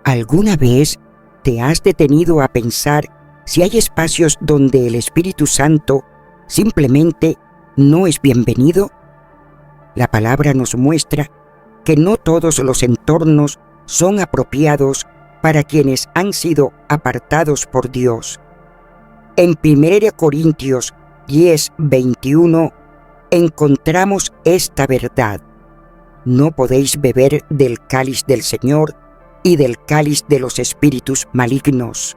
¿Alguna vez te has detenido a pensar si hay espacios donde el Espíritu Santo simplemente no es bienvenido? La palabra nos muestra que no todos los entornos son apropiados para quienes han sido apartados por Dios. En 1 Corintios 10:21 encontramos esta verdad: no podéis beber del cáliz del Señor y del cáliz de los espíritus malignos.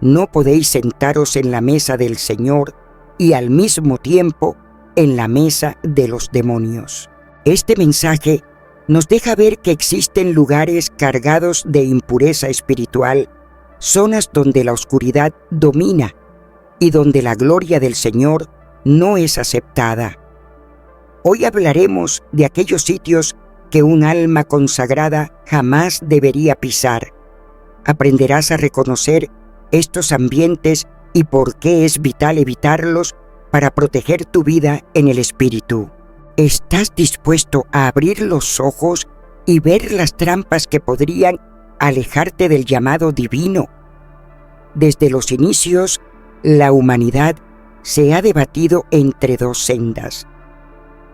No podéis sentaros en la mesa del Señor y al mismo tiempo en la mesa de los demonios. Este mensaje nos deja ver que existen lugares cargados de impureza espiritual, zonas donde la oscuridad domina y donde la gloria del Señor no es aceptada. Hoy hablaremos de aquellos sitios que un alma consagrada jamás debería pisar. Aprenderás a reconocer estos ambientes y por qué es vital evitarlos para proteger tu vida en el Espíritu. ¿Estás dispuesto a abrir los ojos y ver las trampas que podrían alejarte del llamado divino? Desde los inicios, la humanidad se ha debatido entre dos sendas: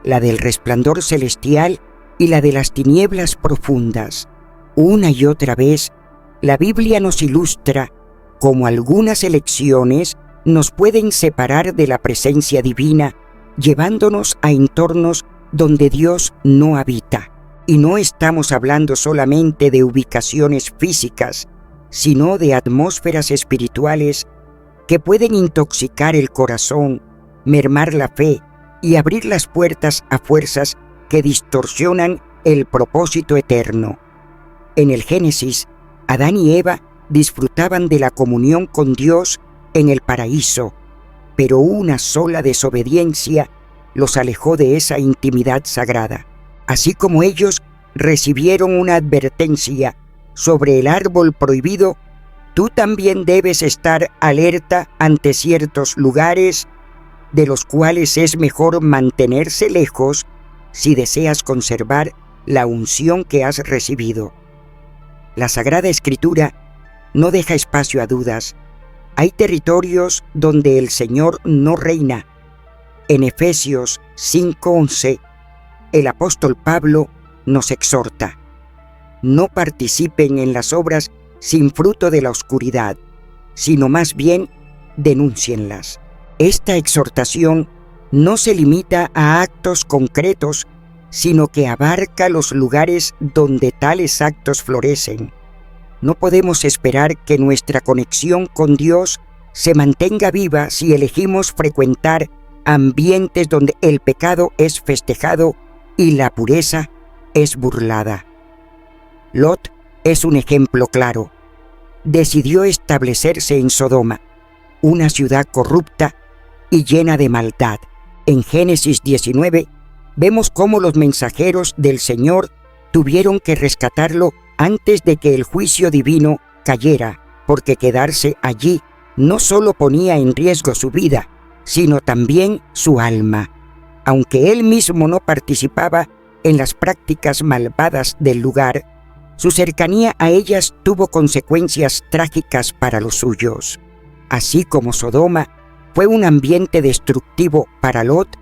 la del resplandor celestial y la de las tinieblas profundas. Una y otra vez, la Biblia nos ilustra cómo algunas elecciones nos pueden separar de la presencia divina, llevándonos a entornos donde Dios no habita. Y no estamos hablando solamente de ubicaciones físicas, sino de atmósferas espirituales que pueden intoxicar el corazón, mermar la fe y abrir las puertas a fuerzas que distorsionan el propósito eterno. En el Génesis, Adán y Eva disfrutaban de la comunión con Dios en el paraíso, pero una sola desobediencia los alejó de esa intimidad sagrada. Así como ellos recibieron una advertencia sobre el árbol prohibido, tú también debes estar alerta ante ciertos lugares de los cuales es mejor mantenerse lejos si deseas conservar la unción que has recibido. La Sagrada Escritura no deja espacio a dudas. Hay territorios donde el Señor no reina. En Efesios 5:11, el apóstol Pablo nos exhorta: no participen en las obras sin fruto de la oscuridad, sino más bien denúncienlas. Esta exhortación no se limita a actos concretos, sino que abarca los lugares donde tales actos florecen. No podemos esperar que nuestra conexión con Dios se mantenga viva si elegimos frecuentar ambientes donde el pecado es festejado y la pureza es burlada. Lot es un ejemplo claro. Decidió establecerse en Sodoma, una ciudad corrupta y llena de maldad. En Génesis 19 vemos cómo los mensajeros del Señor tuvieron que rescatarlo antes de que el juicio divino cayera, porque quedarse allí no solo ponía en riesgo su vida, sino también su alma. Aunque él mismo no participaba en las prácticas malvadas del lugar, su cercanía a ellas tuvo consecuencias trágicas para los suyos. Así como Sodoma fue un ambiente destructivo para Lot,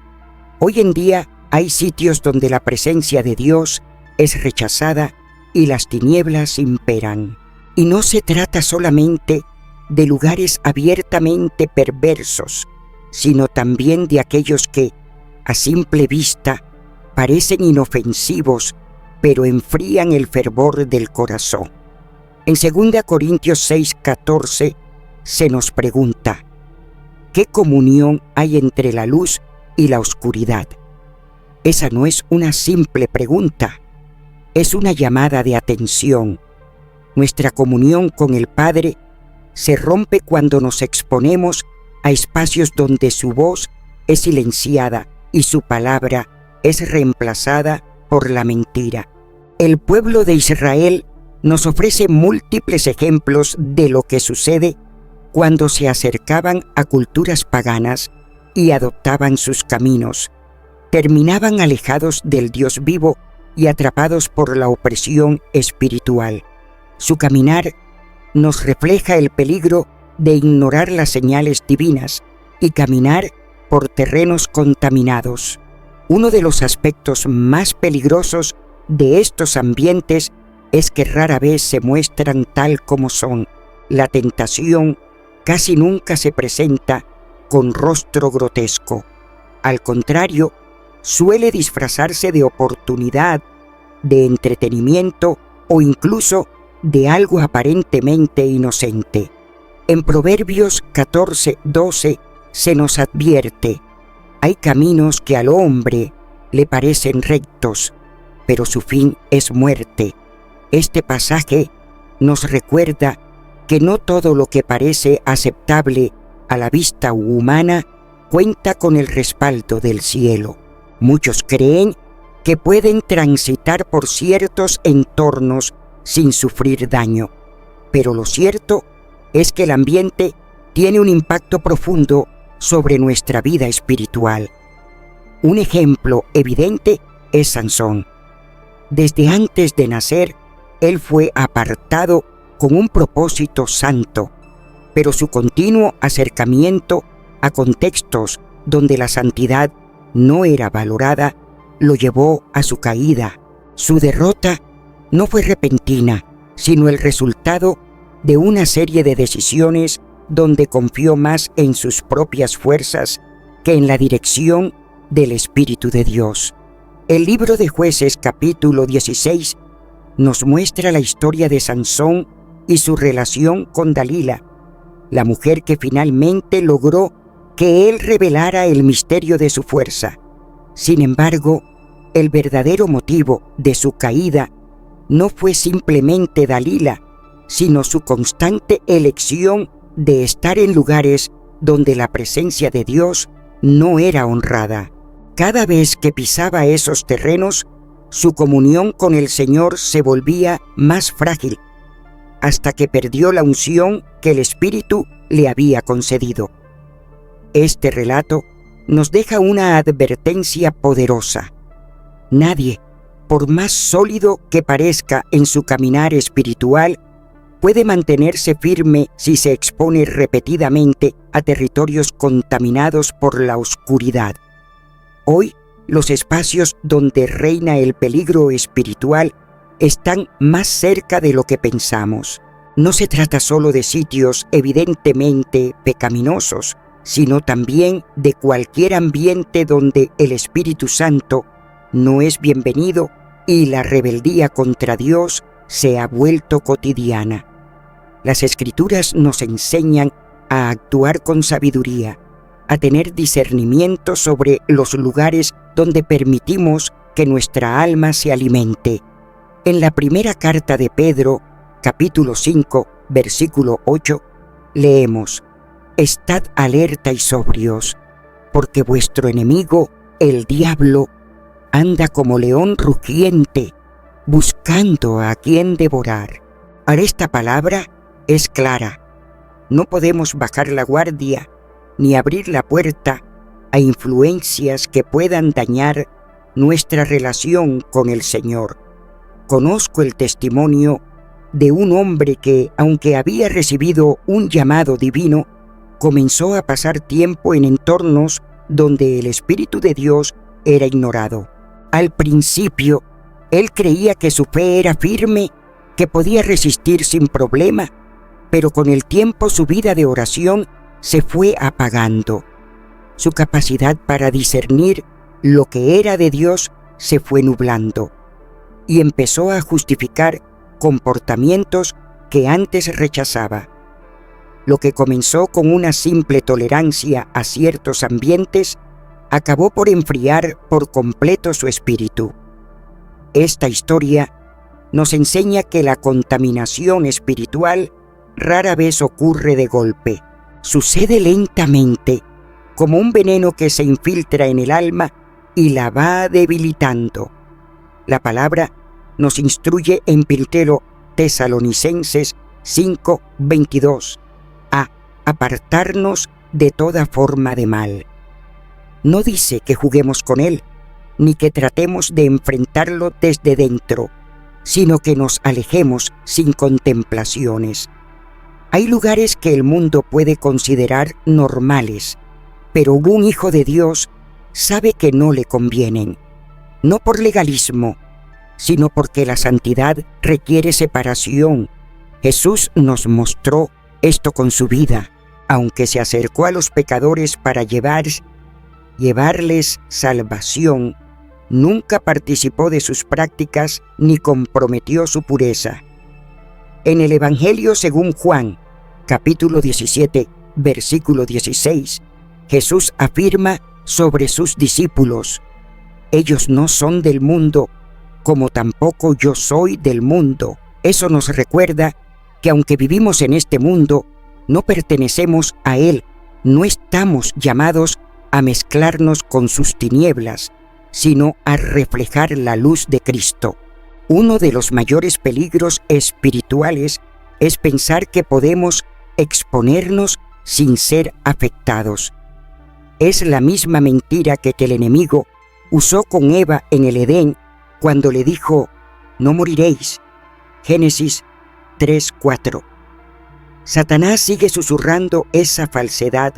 hoy en día hay sitios donde la presencia de Dios es rechazada y las tinieblas imperan. Y no se trata solamente de lugares abiertamente perversos, sino también de aquellos que, a simple vista, parecen inofensivos, pero enfrían el fervor del corazón. En 2 Corintios 6:14 se nos pregunta: ¿qué comunión hay entre la luz y la oscuridad? Esa no es una simple pregunta, es una llamada de atención. Nuestra comunión con el Padre se rompe cuando nos exponemos a espacios donde su voz es silenciada y su palabra es reemplazada por la mentira. El pueblo de Israel nos ofrece múltiples ejemplos de lo que sucede cuando se acercaban a culturas paganas y adoptaban sus caminos. Terminaban alejados del Dios vivo y atrapados por la opresión espiritual. Su caminar nos refleja el peligro de ignorar las señales divinas y caminar por terrenos contaminados. Uno de los aspectos más peligrosos de estos ambientes es que rara vez se muestran tal como son. La tentación casi nunca se presenta con rostro grotesco. Al contrario, suele disfrazarse de oportunidad, de entretenimiento o incluso de algo aparentemente inocente. En Proverbios 14:12 se nos advierte: hay caminos que al hombre le parecen rectos, pero su fin es muerte. Este pasaje nos recuerda que no todo lo que parece aceptable a la vista humana cuenta con el respaldo del cielo. Muchos creen que pueden transitar por ciertos entornos sin sufrir daño, pero lo cierto es que el ambiente tiene un impacto profundo sobre nuestra vida espiritual. Un ejemplo evidente es Sansón. Desde antes de nacer, él fue apartado con un propósito santo, pero su continuo acercamiento a contextos donde la santidad no era valorada lo llevó a su caída. Su derrota no fue repentina, sino el resultado de una serie de decisiones donde confió más en sus propias fuerzas que en la dirección del Espíritu de Dios. El libro de Jueces, capítulo 16, nos muestra la historia de Sansón y su relación con Dalila, la mujer que finalmente logró que él revelara el misterio de su fuerza. Sin embargo, el verdadero motivo de su caída no fue simplemente Dalila, sino su constante elección de estar en lugares donde la presencia de Dios no era honrada. Cada vez que pisaba esos terrenos, su comunión con el Señor se volvía más frágil, hasta que perdió la unción que el Espíritu le había concedido. Este relato nos deja una advertencia poderosa. Nadie, por más sólido que parezca en su caminar espiritual, puede mantenerse firme si se expone repetidamente a territorios contaminados por la oscuridad. Hoy, los espacios donde reina el peligro espiritual están más cerca de lo que pensamos. No se trata solo de sitios evidentemente pecaminosos, sino también de cualquier ambiente donde el Espíritu Santo no es bienvenido y la rebeldía contra Dios se ha vuelto cotidiana. Las Escrituras nos enseñan a actuar con sabiduría, a tener discernimiento sobre los lugares donde permitimos que nuestra alma se alimente. En la primera carta de Pedro, capítulo 5, versículo 8, leemos: «Estad alerta y sobrios, porque vuestro enemigo, el diablo, anda como león rugiente, buscando a quien devorar». Ahora, esta palabra es clara. No podemos bajar la guardia ni abrir la puerta a influencias que puedan dañar nuestra relación con el Señor. Conozco el testimonio de un hombre que, aunque había recibido un llamado divino, comenzó a pasar tiempo en entornos donde el Espíritu de Dios era ignorado. Al principio, él creía que su fe era firme, que podía resistir sin problema, pero con el tiempo su vida de oración se fue apagando. Su capacidad para discernir lo que era de Dios se fue nublando y empezó a justificar comportamientos que antes rechazaba. Lo que comenzó con una simple tolerancia a ciertos ambientes acabó por enfriar por completo su espíritu. Esta historia nos enseña que la contaminación espiritual rara vez ocurre de golpe. Sucede lentamente, como un veneno que se infiltra en el alma y la va debilitando. La palabra nos instruye en 1 Tesalonicenses 5:22 a apartarnos de toda forma de mal. No dice que juguemos con él, ni que tratemos de enfrentarlo desde dentro. sino que nos alejemos sin contemplaciones. Hay lugares que el mundo puede considerar normales, pero un hijo de Dios sabe que no le convienen, no por legalismo, sino porque la santidad requiere separación. Jesús nos mostró esto con su vida, aunque se acercó a los pecadores para llevarles salvación, nunca participó de sus prácticas ni comprometió su pureza. En el Evangelio según Juan, capítulo 17, versículo 16, Jesús afirma sobre sus discípulos: ellos no son del mundo, como tampoco yo soy del mundo. Eso nos recuerda que aunque vivimos en este mundo, no pertenecemos a él, no estamos llamados a mezclarnos con sus tinieblas, sino a reflejar la luz de Cristo. Uno de los mayores peligros espirituales es pensar que podemos exponernos sin ser afectados. Es la misma mentira que el enemigo usó con Eva en el Edén cuando le dijo: no moriréis. Génesis 3:4. Satanás sigue susurrando esa falsedad,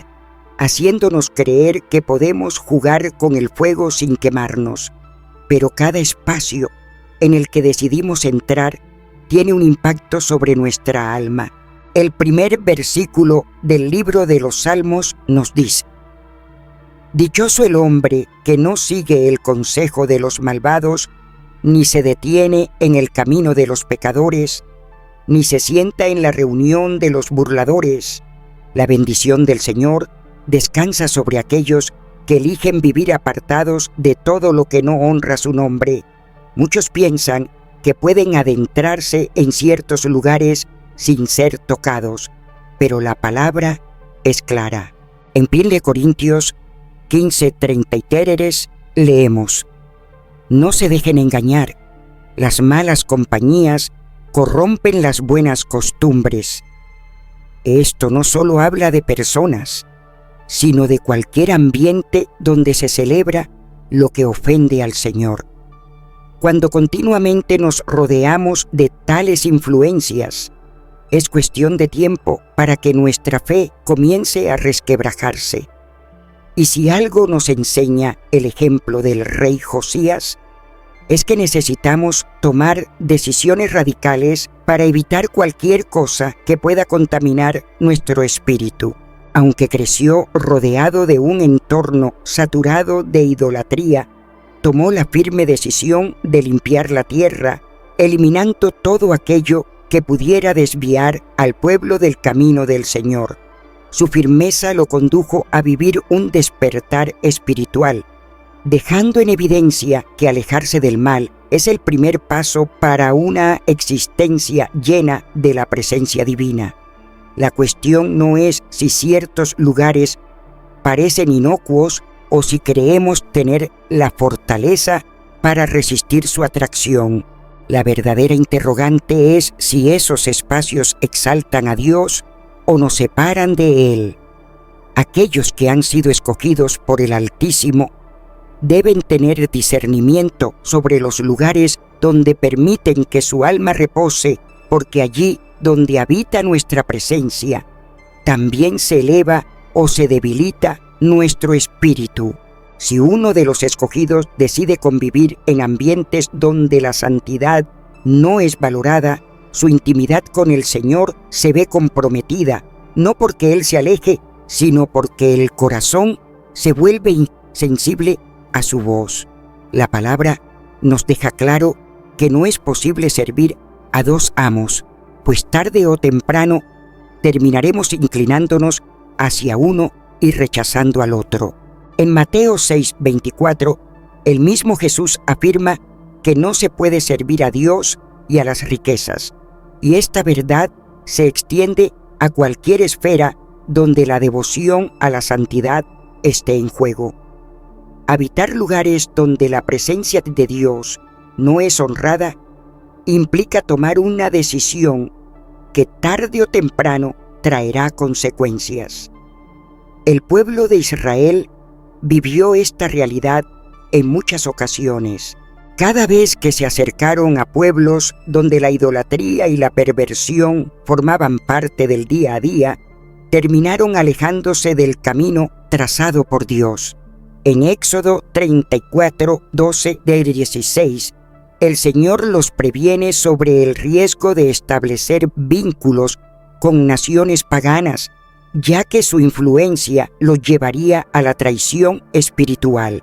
haciéndonos creer que podemos jugar con el fuego sin quemarnos. Pero cada espacio en el que decidimos entrar tiene un impacto sobre nuestra alma. El primer versículo del libro de los Salmos nos dice: dichoso el hombre que no sigue el consejo de los malvados, ni se detiene en el camino de los pecadores, ni se sienta en la reunión de los burladores. La bendición del Señor descansa sobre aquellos que eligen vivir apartados de todo lo que no honra su nombre. Muchos piensan que pueden adentrarse en ciertos lugares sin ser tocados, pero la palabra es clara. En 1 Corintios 15:33 leemos: no se dejen engañar, las malas compañías corrompen las buenas costumbres. Esto no solo habla de personas, sino de cualquier ambiente donde se celebra lo que ofende al Señor. Cuando continuamente nos rodeamos de tales influencias, es cuestión de tiempo para que nuestra fe comience a resquebrajarse. Y si algo nos enseña el ejemplo del rey Josías, es que necesitamos tomar decisiones radicales para evitar cualquier cosa que pueda contaminar nuestro espíritu. Aunque creció rodeado de un entorno saturado de idolatría, tomó la firme decisión de limpiar la tierra, eliminando todo aquello que pudiera desviar al pueblo del camino del Señor. Su firmeza lo condujo a vivir un despertar espiritual, dejando en evidencia que alejarse del mal es el primer paso para una existencia llena de la presencia divina. La cuestión no es si ciertos lugares parecen inocuos o si creemos tener la fortaleza para resistir su atracción. La verdadera interrogante es si esos espacios exaltan a Dios o nos separan de Él. Aquellos que han sido escogidos por el Altísimo deben tener discernimiento sobre los lugares donde permiten que su alma repose, porque allí donde habita nuestra presencia, también se eleva o se debilita nuestro espíritu. Si uno de los escogidos decide convivir en ambientes donde la santidad no es valorada, su intimidad con el Señor se ve comprometida, no porque Él se aleje, sino porque el corazón se vuelve insensible a su voz. La palabra nos deja claro que no es posible servir a dos amos, pues tarde o temprano terminaremos inclinándonos hacia uno y rechazando al otro. En Mateo 6:24, el mismo Jesús afirma que no se puede servir a Dios y a las riquezas, y esta verdad se extiende a cualquier esfera donde la devoción a la santidad esté en juego. Habitar lugares donde la presencia de Dios no es honrada implica tomar una decisión que tarde o temprano traerá consecuencias. El pueblo de Israel vivió esta realidad en muchas ocasiones. Cada vez que se acercaron a pueblos donde la idolatría y la perversión formaban parte del día a día, terminaron alejándose del camino trazado por Dios. En Éxodo 34, 12 del 16, el Señor los previene sobre el riesgo de establecer vínculos con naciones paganas, ya que su influencia los llevaría a la traición espiritual.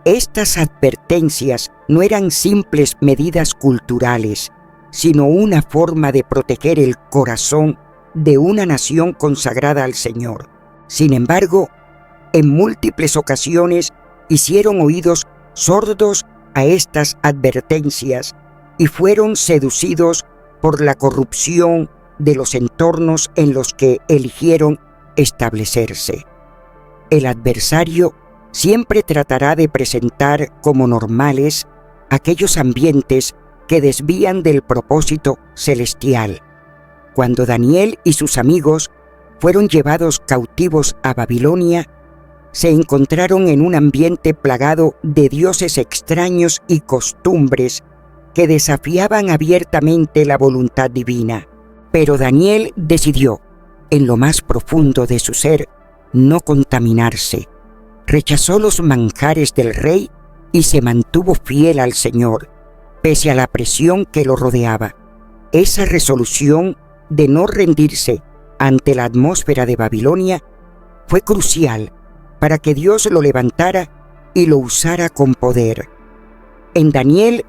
Estas advertencias no eran simples medidas culturales, sino una forma de proteger el corazón de una nación consagrada al Señor. Sin embargo, en múltiples ocasiones hicieron oídos sordos a estas advertencias y fueron seducidos por la corrupción de los entornos en los que eligieron establecerse. El adversario siempre tratará de presentar como normales aquellos ambientes que desvían del propósito celestial. Cuando Daniel y sus amigos fueron llevados cautivos a Babilonia, se encontraron en un ambiente plagado de dioses extraños y costumbres que desafiaban abiertamente la voluntad divina. Pero Daniel decidió, en lo más profundo de su ser, no contaminarse. Rechazó los manjares del rey y se mantuvo fiel al Señor, pese a la presión que lo rodeaba. Esa resolución de no rendirse ante la atmósfera de Babilonia fue crucial para que Dios lo levantara y lo usara con poder. En Daniel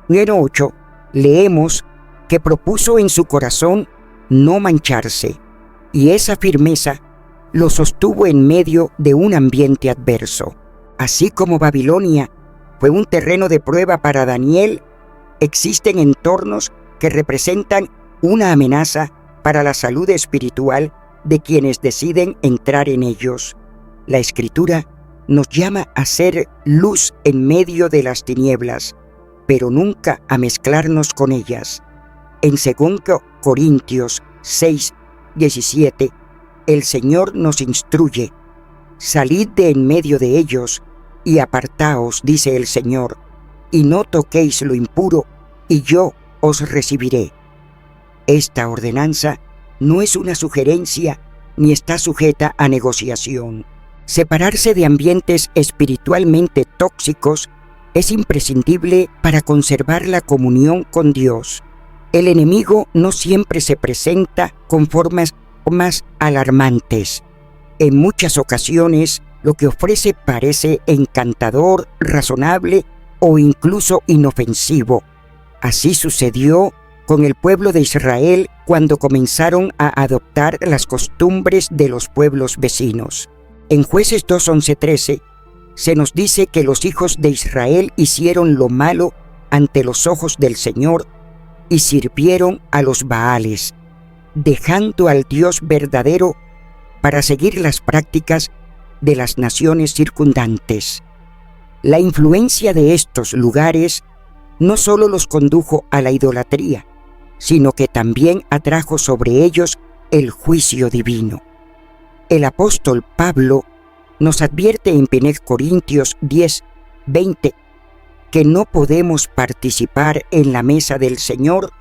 8 leemos que propuso en su corazón no mancharse, y esa firmeza lo sostuvo en medio de un ambiente adverso. Así como Babilonia fue un terreno de prueba para Daniel, existen entornos que representan una amenaza para la salud espiritual de quienes deciden entrar en ellos. La Escritura nos llama a ser luz en medio de las tinieblas, pero nunca a mezclarnos con ellas. En 2 Corintios 6, 17, el Señor nos instruye: salid de en medio de ellos y apartaos, dice el Señor, y no toquéis lo impuro, y yo os recibiré. Esta ordenanza no es una sugerencia ni está sujeta a negociación. Separarse de ambientes espiritualmente tóxicos es imprescindible para conservar la comunión con Dios. El enemigo no siempre se presenta con formas más alarmantes. En muchas ocasiones, lo que ofrece parece encantador, razonable o incluso inofensivo. Así sucedió con el pueblo de Israel cuando comenzaron a adoptar las costumbres de los pueblos vecinos. En Jueces 2, 11, 13, se nos dice que los hijos de Israel hicieron lo malo ante los ojos del Señor y sirvieron a los Baales, dejando al Dios verdadero para seguir las prácticas de las naciones circundantes. La influencia de estos lugares no solo los condujo a la idolatría, sino que también atrajo sobre ellos el juicio divino. El apóstol Pablo nos advierte en 1 Corintios 10, 20, que no podemos participar en la mesa del Señor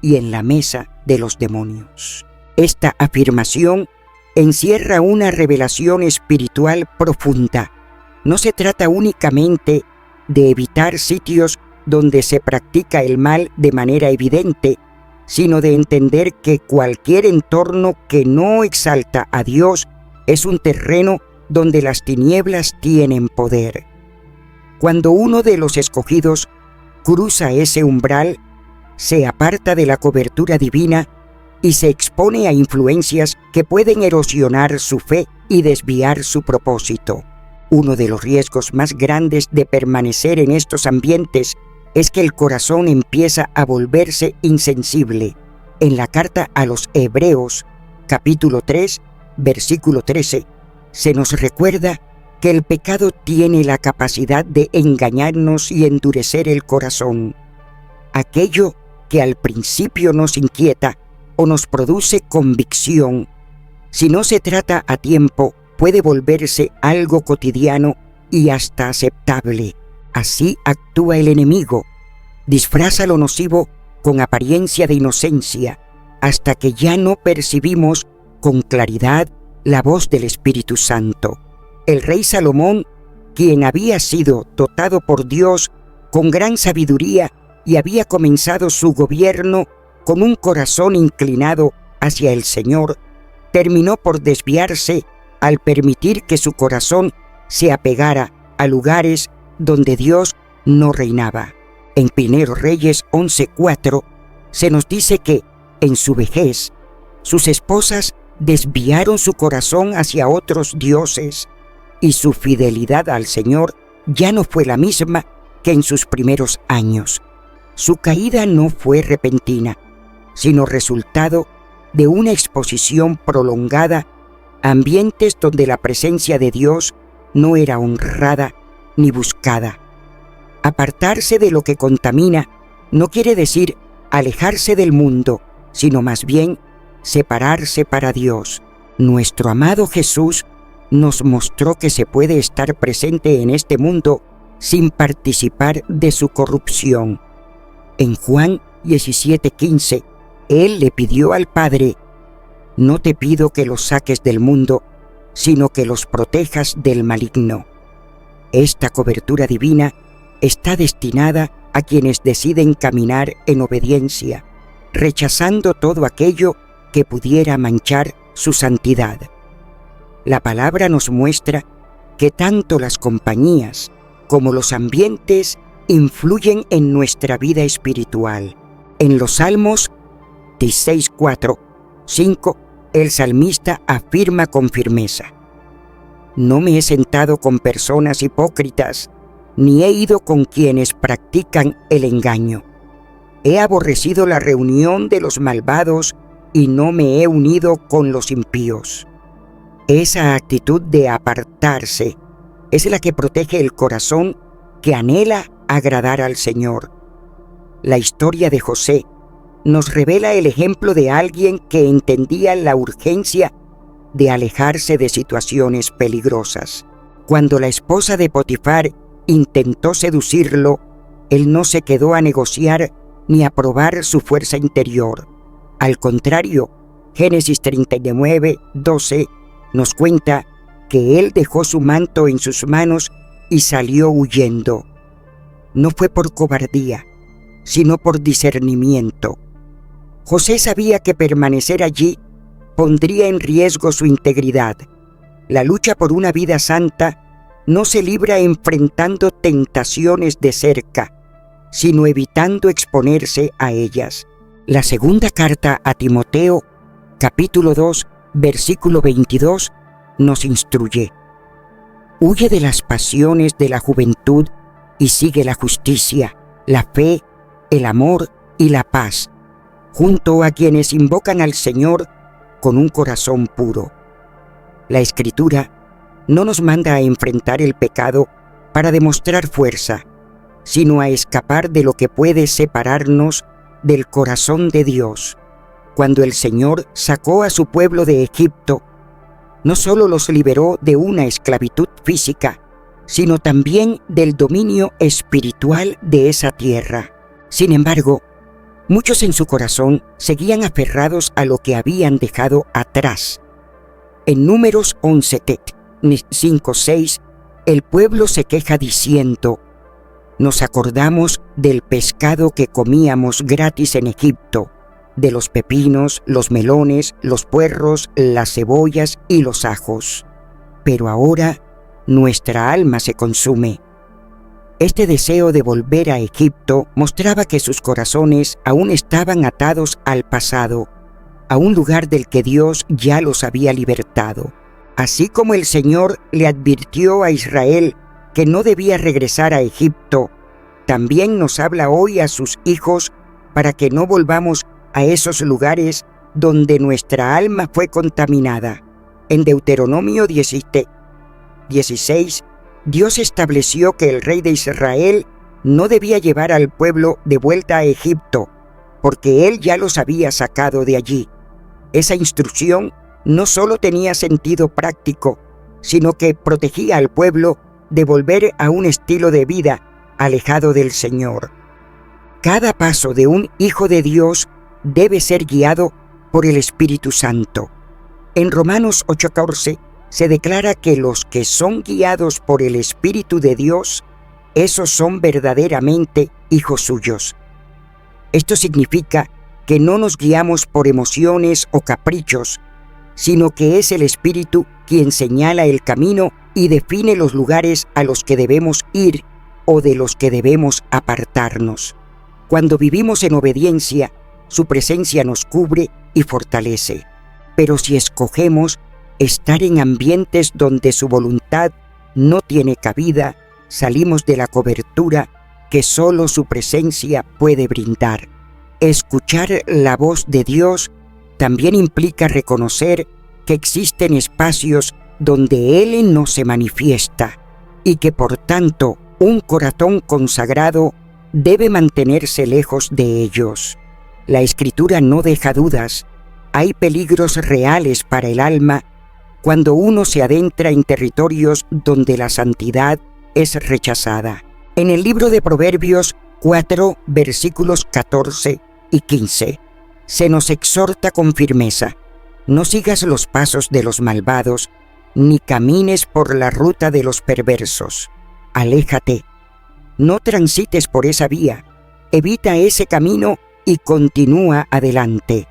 y en la mesa de los demonios. Esta afirmación encierra una revelación espiritual profunda. No se trata únicamente de evitar sitios donde se practica el mal de manera evidente, sino de entender que cualquier entorno que no exalta a Dios es un terreno donde las tinieblas tienen poder. Cuando uno de los escogidos cruza ese umbral, se aparta de la cobertura divina y se expone a influencias que pueden erosionar su fe y desviar su propósito. Uno de los riesgos más grandes de permanecer en estos ambientes es que el corazón empieza a volverse insensible. En la carta a los Hebreos, capítulo 3, versículo 13, se nos recuerda que el pecado tiene la capacidad de engañarnos y endurecer el corazón. Aquello que al principio nos inquieta o nos produce convicción, si no se trata a tiempo, puede volverse algo cotidiano y hasta aceptable. Así actúa el enemigo. Disfraza lo nocivo con apariencia de inocencia, hasta que ya no percibimos con claridad la voz del Espíritu Santo. El rey Salomón, quien había sido dotado por Dios con gran sabiduría y había comenzado su gobierno con un corazón inclinado hacia el Señor, terminó por desviarse al permitir que su corazón se apegara a lugares donde Dios no reinaba. En 1 Reyes 11:4 se nos dice que, en su vejez, sus esposas desviaron su corazón hacia otros dioses, y su fidelidad al Señor ya no fue la misma que en sus primeros años. Su caída no fue repentina, sino resultado de una exposición prolongada a ambientes donde la presencia de Dios no era honrada ni buscada. Apartarse de lo que contamina no quiere decir alejarse del mundo, sino más bien separarse para Dios. Nuestro amado Jesús nos mostró que se puede estar presente en este mundo sin participar de su corrupción. En Juan 17:15, Él le pidió al Padre: «No te pido que los saques del mundo, sino que los protejas del maligno». Esta cobertura divina está destinada a quienes deciden caminar en obediencia, rechazando todo aquello que pudiera manchar su santidad. La palabra nos muestra que tanto las compañías como los ambientes influyen en nuestra vida espiritual. En los Salmos 16:4, 5, el salmista afirma con firmeza: «No me he sentado con personas hipócritas, ni he ido con quienes practican el engaño. He aborrecido la reunión de los malvados y no me he unido con los impíos». Esa actitud de apartarse es la que protege el corazón que anhela agradar al Señor. La historia de José nos revela el ejemplo de alguien que entendía la urgencia de alejarse de situaciones peligrosas. Cuando la esposa de Potifar intentó seducirlo, él no se quedó a negociar ni a probar su fuerza interior. Al contrario, Génesis 39:12 nos cuenta que él dejó su manto en sus manos y salió huyendo. No fue por cobardía, sino por discernimiento. José sabía que permanecer allí pondría en riesgo su integridad. La lucha por una vida santa no se libra enfrentando tentaciones de cerca, sino evitando exponerse a ellas. La segunda carta a Timoteo, capítulo 2, versículo 22, nos instruye: «Huye de las pasiones de la juventud y sigue la justicia, la fe, el amor y la paz, junto a quienes invocan al Señor con un corazón puro». La Escritura no nos manda a enfrentar el pecado para demostrar fuerza, sino a escapar de lo que puede separarnos del corazón de Dios. Cuando el Señor sacó a su pueblo de Egipto, no solo los liberó de una esclavitud física, sino también del dominio espiritual de esa tierra. Sin embargo, muchos en su corazón seguían aferrados a lo que habían dejado atrás. En Números 11:5-6, el pueblo se queja diciendo: «Nos acordamos del pescado que comíamos gratis en Egipto, de los pepinos, los melones, los puerros, las cebollas y los ajos. Pero ahora nuestra alma se consume». Este deseo de volver a Egipto mostraba que sus corazones aún estaban atados al pasado, a un lugar del que Dios ya los había libertado. Así como el Señor le advirtió a Israel que no debía regresar a Egipto, también nos habla hoy a sus hijos para que no volvamos a esos lugares donde nuestra alma fue contaminada. En Deuteronomio 16, Dios estableció que el rey de Israel no debía llevar al pueblo de vuelta a Egipto, porque él ya los había sacado de allí. Esa instrucción no solo tenía sentido práctico, sino que protegía al pueblo de volver a un estilo de vida alejado del Señor. Cada paso de un hijo de Dios debe ser guiado por el Espíritu Santo. En Romanos 8:14 se declara que los que son guiados por el Espíritu de Dios, esos son verdaderamente hijos suyos. Esto significa que no nos guiamos por emociones o caprichos, sino que es el Espíritu quien señala el camino y define los lugares a los que debemos ir o de los que debemos apartarnos. Cuando vivimos en obediencia, su presencia nos cubre y fortalece. Pero si escogemos estar en ambientes donde su voluntad no tiene cabida, salimos de la cobertura que solo su presencia puede brindar. Escuchar la voz de Dios también implica reconocer que existen espacios donde Él no se manifiesta y que por tanto un corazón consagrado debe mantenerse lejos de ellos. La Escritura no deja dudas. Hay peligros reales para el alma cuando uno se adentra en territorios donde la santidad es rechazada. En el libro de Proverbios 4, versículos 14 y 15, se nos exhorta con firmeza: no sigas los pasos de los malvados, ni camines por la ruta de los perversos. Aléjate, no transites por esa vía, evita ese camino y continúa adelante.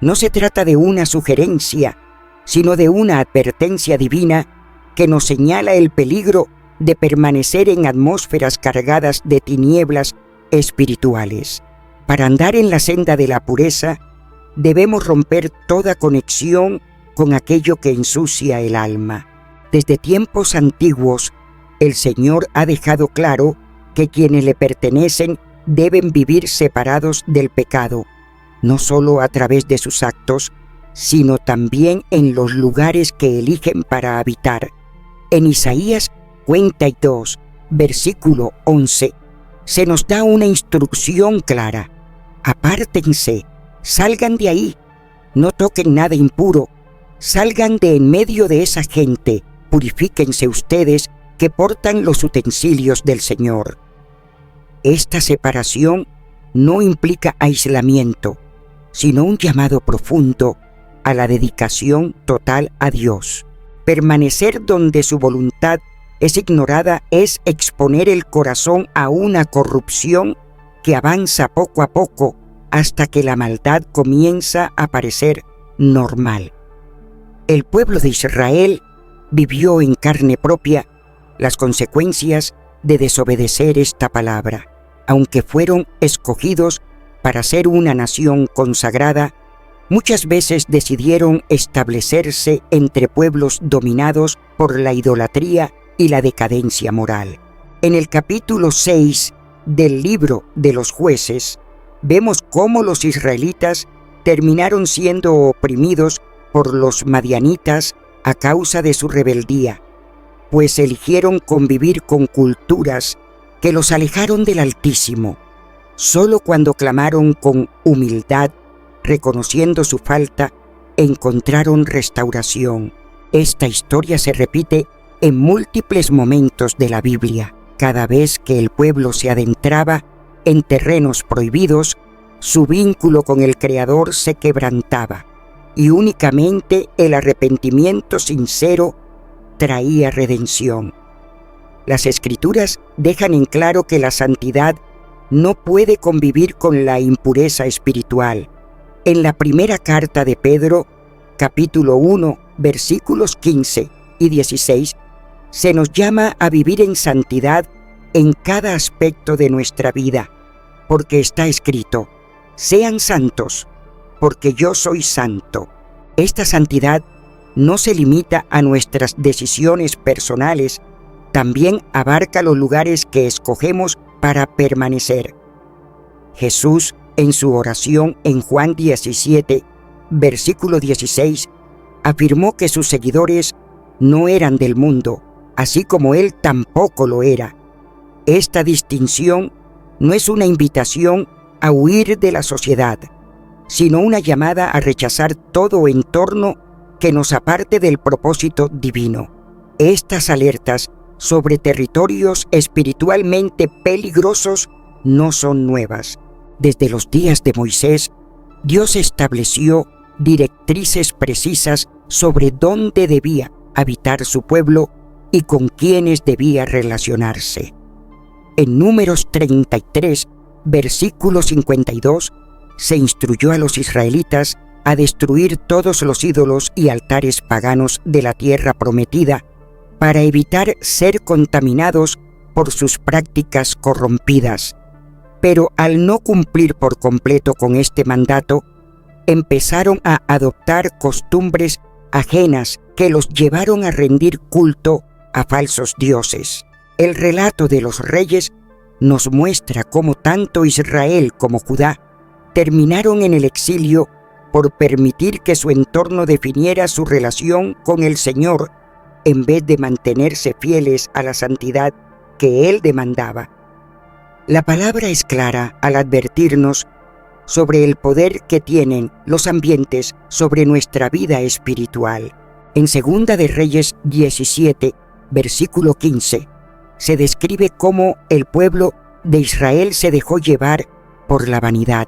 No se trata de una sugerencia, sino de una advertencia divina que nos señala el peligro de permanecer en atmósferas cargadas de tinieblas espirituales. Para andar en la senda de la pureza, debemos romper toda conexión con aquello que ensucia el alma. Desde tiempos antiguos, el Señor ha dejado claro que quienes le pertenecen deben vivir separados del pecado, no solo a través de sus actos, sino también en los lugares que eligen para habitar. En Isaías 52, versículo 11, se nos da una instrucción clara: apártense, salgan de ahí, no toquen nada impuro, salgan de en medio de esa gente, purifíquense ustedes que portan los utensilios del Señor. Esta separación no implica aislamiento, sino un llamado profundo a la dedicación total a Dios. Permanecer donde su voluntad es ignorada es exponer el corazón a una corrupción que avanza poco a poco hasta que la maldad comienza a parecer normal. El pueblo de Israel vivió en carne propia las consecuencias de desobedecer esta palabra. Aunque fueron escogidos para ser una nación consagrada, muchas veces decidieron establecerse entre pueblos dominados por la idolatría y la decadencia moral. En el capítulo 6 del libro de los Jueces, vemos cómo los israelitas terminaron siendo oprimidos por los madianitas a causa de su rebeldía, pues eligieron convivir con culturas que los alejaron del Altísimo. Solo cuando clamaron con humildad, reconociendo su falta, encontraron restauración. Esta historia se repite en múltiples momentos de la Biblia. Cada vez que el pueblo se adentraba en terrenos prohibidos, su vínculo con el Creador se quebrantaba, y únicamente el arrepentimiento sincero traía redención. Las Escrituras dejan en claro que la santidad no puede convivir con la impureza espiritual. En la primera carta de Pedro, capítulo 1, versículos 15 y 16, se nos llama a vivir en santidad en cada aspecto de nuestra vida, porque está escrito: sean santos, porque yo soy santo. Esta santidad no se limita a nuestras decisiones personales, también abarca los lugares que escogemos para permanecer. Jesús, en su oración en Juan 17, versículo 16, afirmó que sus seguidores no eran del mundo, así como Él tampoco lo era. Esta distinción no es una invitación a huir de la sociedad, sino una llamada a rechazar todo entorno que nos aparte del propósito divino. Estas alertas sobre territorios espiritualmente peligrosos no son nuevas. Desde los días de Moisés, Dios estableció directrices precisas sobre dónde debía habitar su pueblo y con quiénes debía relacionarse. En Números 33, versículo 52, se instruyó a los israelitas a destruir todos los ídolos y altares paganos de la tierra prometida para evitar ser contaminados por sus prácticas corrompidas. Pero al no cumplir por completo con este mandato, empezaron a adoptar costumbres ajenas que los llevaron a rendir culto a falsos dioses. El relato de los reyes nos muestra cómo tanto Israel como Judá terminaron en el exilio por permitir que su entorno definiera su relación con el Señor en vez de mantenerse fieles a la santidad que Él demandaba. La palabra es clara al advertirnos sobre el poder que tienen los ambientes sobre nuestra vida espiritual. En 2 de Reyes 17, versículo 15, se describe cómo el pueblo de Israel se dejó llevar por la vanidad.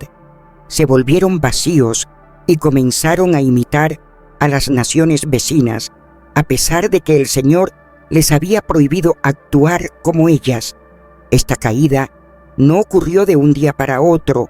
Se volvieron vacíos y comenzaron a imitar a las naciones vecinas, a pesar de que el Señor les había prohibido actuar como ellas. Esta caída no ocurrió de un día para otro,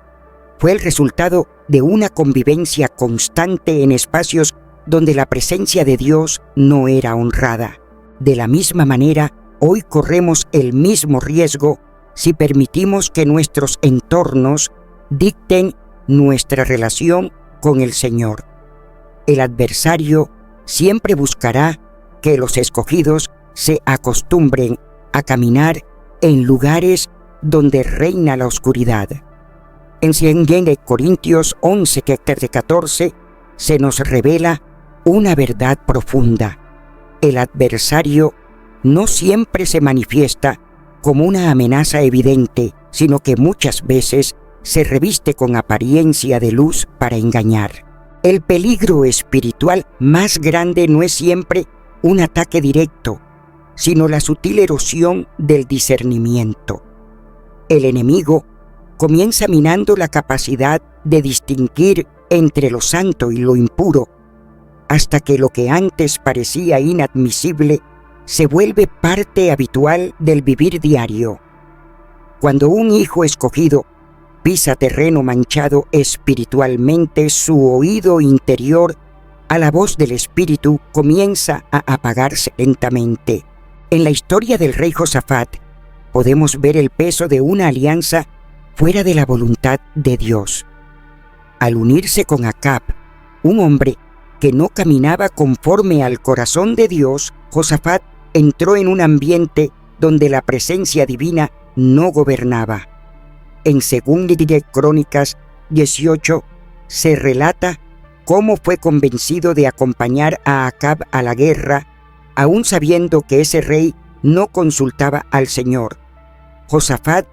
fue el resultado de una convivencia constante en espacios donde la presencia de Dios no era honrada. De la misma manera, hoy corremos el mismo riesgo si permitimos que nuestros entornos dicten nuestra relación con el Señor. El adversario siempre buscará que los escogidos se acostumbren a caminar en lugares donde reina la oscuridad. En 2 Corintios 11, 14, se nos revela una verdad profunda. El adversario no siempre se manifiesta como una amenaza evidente, sino que muchas veces se reviste con apariencia de luz para engañar. El peligro espiritual más grande no es siempre un ataque directo, sino la sutil erosión del discernimiento. El enemigo comienza minando la capacidad de distinguir entre lo santo y lo impuro, hasta que lo que antes parecía inadmisible se vuelve parte habitual del vivir diario. Cuando un hijo escogido pisa terreno manchado espiritualmente, su oído interior a la voz del Espíritu comienza a apagarse lentamente. En la historia del rey Josafat podemos ver el peso de una alianza fuera de la voluntad de Dios. Al unirse con Acab, un hombre que no caminaba conforme al corazón de Dios, Josafat entró en un ambiente donde la presencia divina no gobernaba. En 2 de Crónicas 18 se relata cómo fue convencido de acompañar a Acab a la guerra, aún sabiendo que ese rey no consultaba al Señor. Josafat,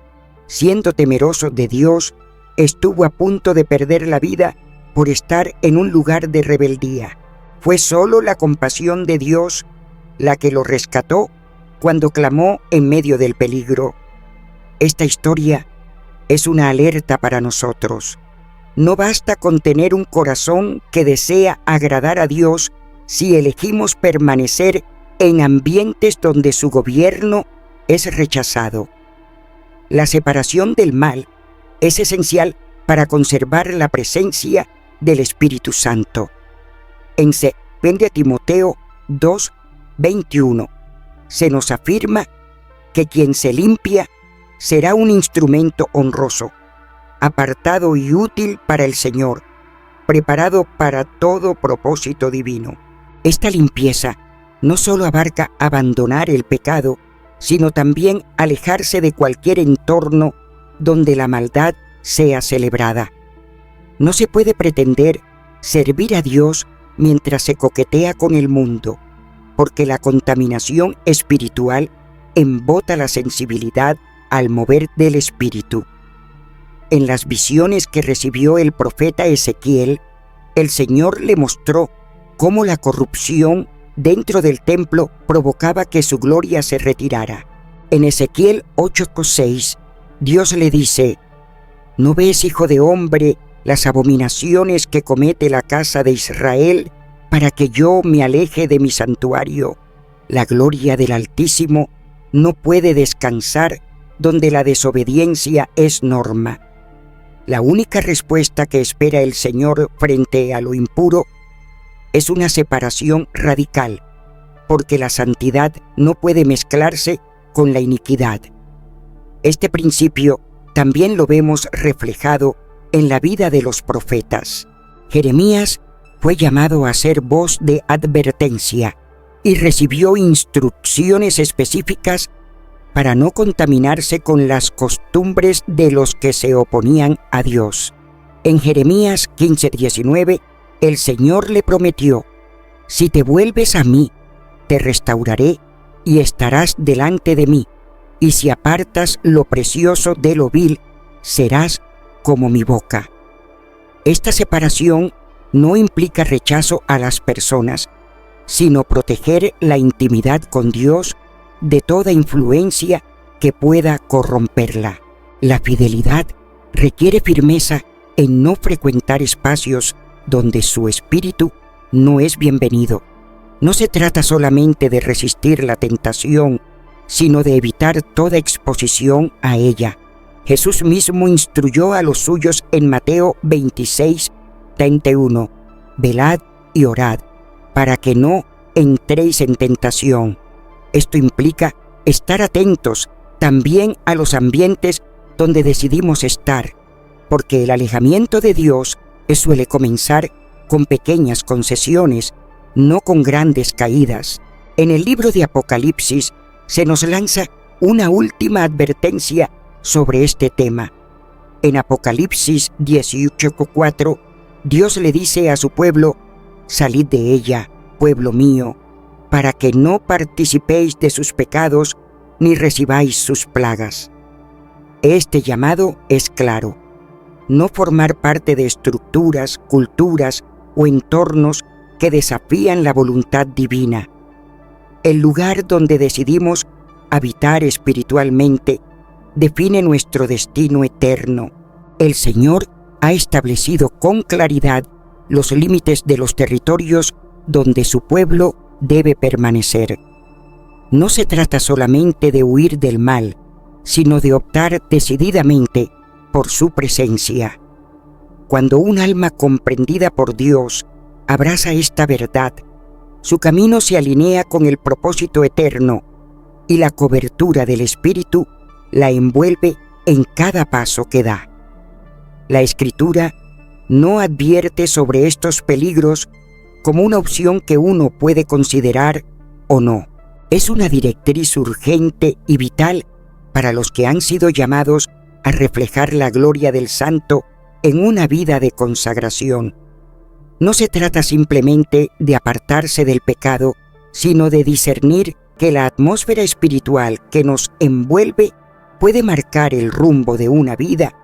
siendo temeroso de Dios, estuvo a punto de perder la vida por estar en un lugar de rebeldía. Fue solo la compasión de Dios la que lo rescató cuando clamó en medio del peligro. Esta historia es una alerta para nosotros. No basta con tener un corazón que desea agradar a Dios si elegimos permanecer en ambientes donde su gobierno es rechazado. La separación del mal es esencial para conservar la presencia del Espíritu Santo. En 2 Timoteo 2:21 se nos afirma que quien se limpia será un instrumento honroso, apartado y útil para el Señor, preparado para todo propósito divino. Esta limpieza no solo abarca abandonar el pecado, sino también alejarse de cualquier entorno donde la maldad sea celebrada. No se puede pretender servir a Dios mientras se coquetea con el mundo, porque la contaminación espiritual embota la sensibilidad al mover del Espíritu. En las visiones que recibió el profeta Ezequiel, el Señor le mostró cómo la corrupción dentro del templo provocaba que su gloria se retirara. En Ezequiel 8:6, Dios le dice: ¿No ves, hijo de hombre, las abominaciones que comete la casa de Israel para que yo me aleje de mi santuario? La gloria del Altísimo no puede descansar donde la desobediencia es norma. La única respuesta que espera el Señor frente a lo impuro es una separación radical, porque la santidad no puede mezclarse con la iniquidad. Este principio también lo vemos reflejado en la vida de los profetas. Jeremías fue llamado a ser voz de advertencia y recibió instrucciones específicas para no contaminarse con las costumbres de los que se oponían a Dios. En Jeremías 15:19, el Señor le prometió: si te vuelves a mí, te restauraré y estarás delante de mí, y si apartas lo precioso de lo vil, serás como mi boca. Esta separación no implica rechazo a las personas, sino proteger la intimidad con Dios de toda influencia que pueda corromperla. La fidelidad requiere firmeza en no frecuentar espacios donde su espíritu no es bienvenido. No se trata solamente de resistir la tentación, sino de evitar toda exposición a ella. Jesús mismo instruyó a los suyos en Mateo 26:31: velad y orad, para que no entréis en tentación. Esto implica estar atentos también a los ambientes donde decidimos estar, porque el alejamiento de Dios suele comenzar con pequeñas concesiones, no con grandes caídas. En el libro de Apocalipsis se nos lanza una última advertencia sobre este tema. En Apocalipsis 18:4, Dios le dice a su pueblo: salid de ella, pueblo mío, para que no participéis de sus pecados ni recibáis sus plagas. Este llamado es claro: no formar parte de estructuras, culturas o entornos que desafían la voluntad divina. El lugar donde decidimos habitar espiritualmente define nuestro destino eterno. El Señor ha establecido con claridad los límites de los territorios donde su pueblo debe permanecer. No se trata solamente de huir del mal, sino de optar decididamente por su presencia. Cuando un alma comprendida por Dios abraza esta verdad, su camino se alinea con el propósito eterno y la cobertura del Espíritu la envuelve en cada paso que da. La Escritura no advierte sobre estos peligros como una opción que uno puede considerar o no. Es una directriz urgente y vital para los que han sido llamados a reflejar la gloria del Santo en una vida de consagración. No se trata simplemente de apartarse del pecado, sino de discernir que la atmósfera espiritual que nos envuelve puede marcar el rumbo de una vida,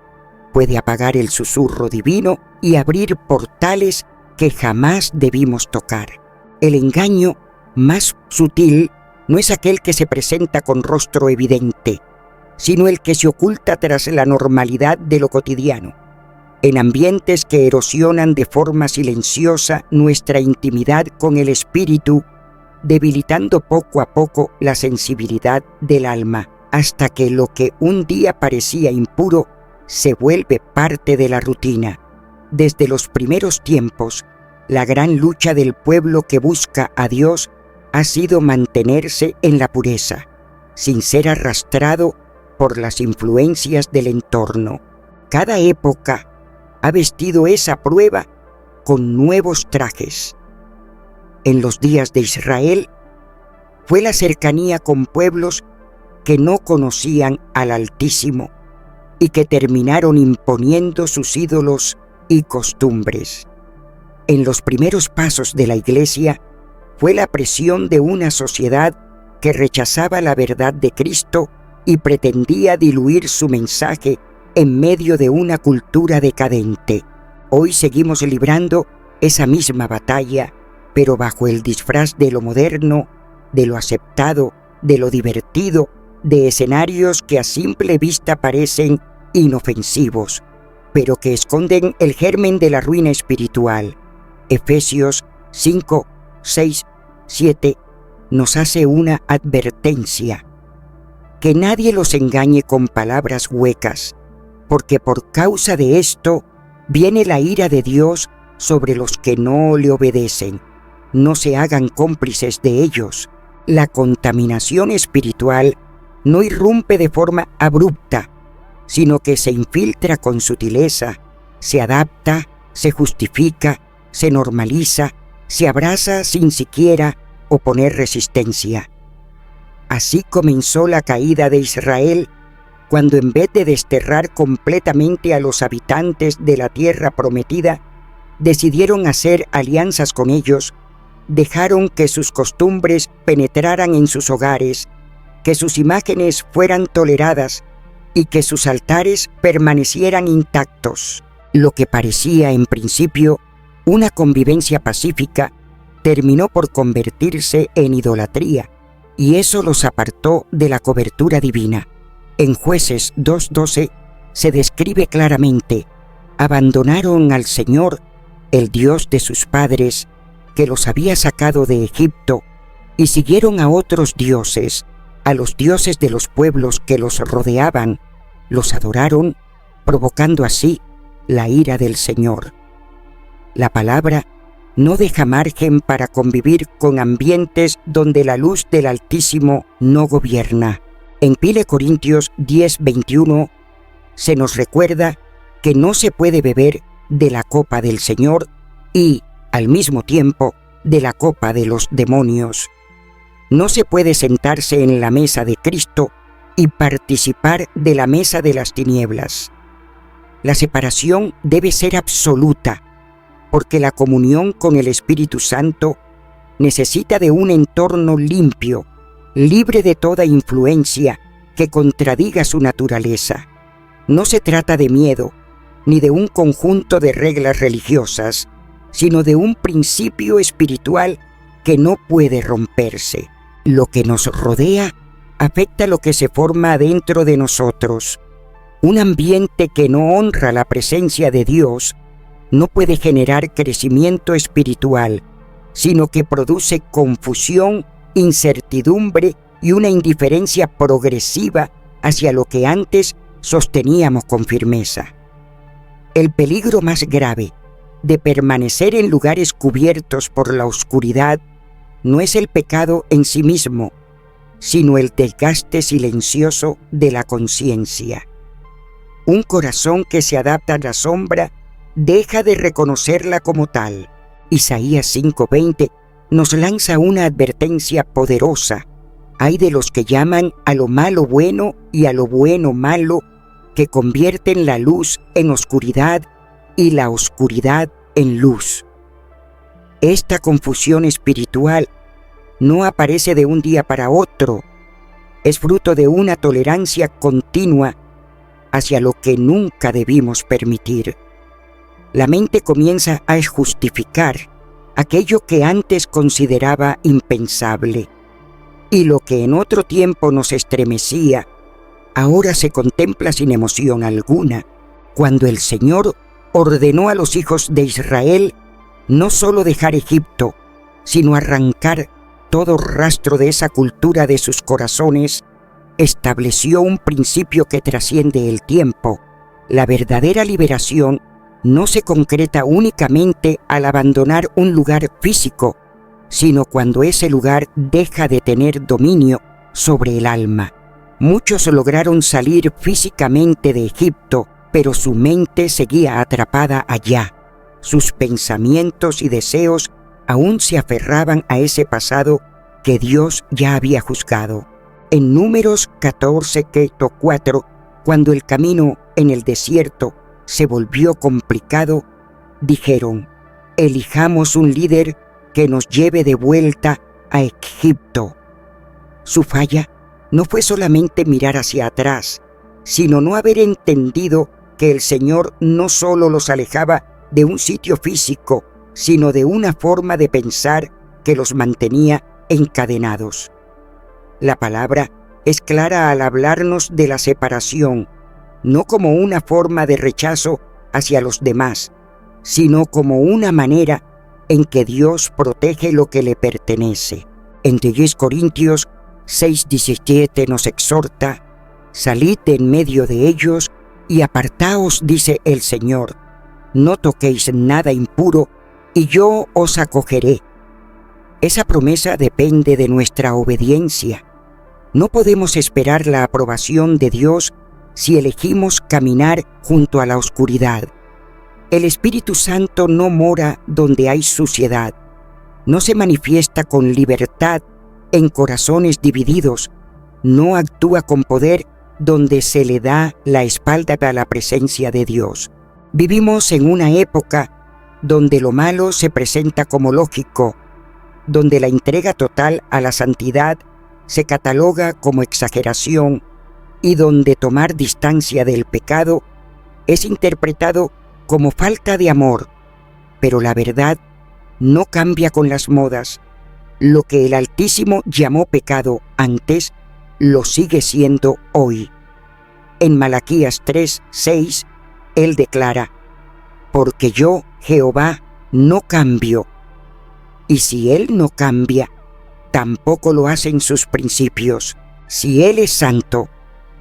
puede apagar el susurro divino y abrir portales que jamás debimos tocar. El engaño más sutil no es aquel que se presenta con rostro evidente, sino el que se oculta tras la normalidad de lo cotidiano, en ambientes que erosionan de forma silenciosa nuestra intimidad con el Espíritu, debilitando poco a poco la sensibilidad del alma, hasta que lo que un día parecía impuro se vuelve parte de la rutina. Desde los primeros tiempos, la gran lucha del pueblo que busca a Dios ha sido mantenerse en la pureza, sin ser arrastrado por las influencias del entorno. Cada época ha vestido esa prueba con nuevos trajes. En los días de Israel fue la cercanía con pueblos que no conocían al Altísimo y que terminaron imponiendo sus ídolos y costumbres. En los primeros pasos de la Iglesia fue la presión de una sociedad que rechazaba la verdad de Cristo y pretendía diluir su mensaje en medio de una cultura decadente. Hoy seguimos librando esa misma batalla pero bajo el disfraz de lo moderno, de lo aceptado, de lo divertido, de escenarios que a simple vista parecen inofensivos, pero que esconden el germen de la ruina espiritual. Efesios 5, 6, 7 nos hace una advertencia: que nadie los engañe con palabras huecas, porque por causa de esto viene la ira de Dios sobre los que no le obedecen. No se hagan cómplices de ellos. La contaminación espiritual no irrumpe de forma abrupta, sino que se infiltra con sutileza, se adapta, se justifica, se normaliza, se abraza sin siquiera oponer resistencia. Así comenzó la caída de Israel, cuando en vez de desterrar completamente a los habitantes de la tierra prometida, decidieron hacer alianzas con ellos, dejaron que sus costumbres penetraran en sus hogares, que sus imágenes fueran toleradas y que sus altares permanecieran intactos. Lo que parecía en principio una convivencia pacífica terminó por convertirse en idolatría, y eso los apartó de la cobertura divina. En Jueces 2:12 se describe claramente: abandonaron al Señor, el Dios de sus padres, que los había sacado de Egipto, y siguieron a otros dioses, a los dioses de los pueblos que los rodeaban, los adoraron, provocando así la ira del Señor. La palabra no deja margen para convivir con ambientes donde la luz del Altísimo no gobierna. En 1 Corintios 10:21 se nos recuerda que no se puede beber de la copa del Señor y, al mismo tiempo, de la copa de los demonios. No se puede sentarse en la mesa de Cristo y participar de la mesa de las tinieblas. La separación debe ser absoluta, porque la comunión con el Espíritu Santo necesita de un entorno limpio, libre de toda influencia que contradiga su naturaleza. No se trata de miedo, ni de un conjunto de reglas religiosas, sino de un principio espiritual que no puede romperse. Lo que nos rodea afecta lo que se forma dentro de nosotros. Un ambiente que no honra la presencia de Dios no puede generar crecimiento espiritual, sino que produce confusión, incertidumbre y una indiferencia progresiva hacia lo que antes sosteníamos con firmeza. El peligro más grave de permanecer en lugares cubiertos por la oscuridad no es el pecado en sí mismo, sino el desgaste silencioso de la conciencia. Un corazón que se adapta a la sombra deja de reconocerla como tal. Isaías 5:20 nos lanza una advertencia poderosa: hay de los que llaman a lo malo bueno y a lo bueno malo, que convierten la luz en oscuridad y la oscuridad en luz. Esta confusión espiritual no aparece de un día para otro, es fruto de una tolerancia continua hacia lo que nunca debimos permitir. La mente comienza a justificar aquello que antes consideraba impensable, y lo que en otro tiempo nos estremecía, ahora se contempla sin emoción alguna, cuando el Señor ordenó a los hijos de Israel no solo dejar Egipto, sino arrancar todo rastro de esa cultura de sus corazones. Estableció un principio que trasciende el tiempo. La verdadera liberación no se concreta únicamente al abandonar un lugar físico, sino cuando ese lugar deja de tener dominio sobre el alma. Muchos lograron salir físicamente de Egipto, pero su mente seguía atrapada allá. Sus pensamientos y deseos aún se aferraban a ese pasado que Dios ya había juzgado. En Números 14:4, cuando el camino en el desierto se volvió complicado, dijeron: elijamos un líder que nos lleve de vuelta a Egipto. Su falla no fue solamente mirar hacia atrás, sino no haber entendido que el Señor no solo los alejaba de un sitio físico, sino de una forma de pensar que los mantenía encadenados. La palabra es clara al hablarnos de la separación, no como una forma de rechazo hacia los demás, sino como una manera en que Dios protege lo que le pertenece. En 10 Corintios 6:17 nos exhorta: salid de en medio de ellos y apartaos, dice el Señor, no toquéis nada impuro, y yo os acogeré. Esa promesa depende de nuestra obediencia. No podemos esperar la aprobación de Dios si elegimos caminar junto a la oscuridad. El Espíritu Santo no mora donde hay suciedad, no se manifiesta con libertad en corazones divididos, no actúa con poder donde se le da la espalda a la presencia de Dios. Vivimos en una época donde lo malo se presenta como lógico, donde la entrega total a la santidad se cataloga como exageración y donde tomar distancia del pecado es interpretado como falta de amor. Pero la verdad no cambia con las modas. Lo que el Altísimo llamó pecado antes, lo sigue siendo hoy. En Malaquías 3:6, Él declara: porque yo, Jehová, no cambio. Y si Él no cambia, tampoco lo hacen sus principios. Si Él es santo,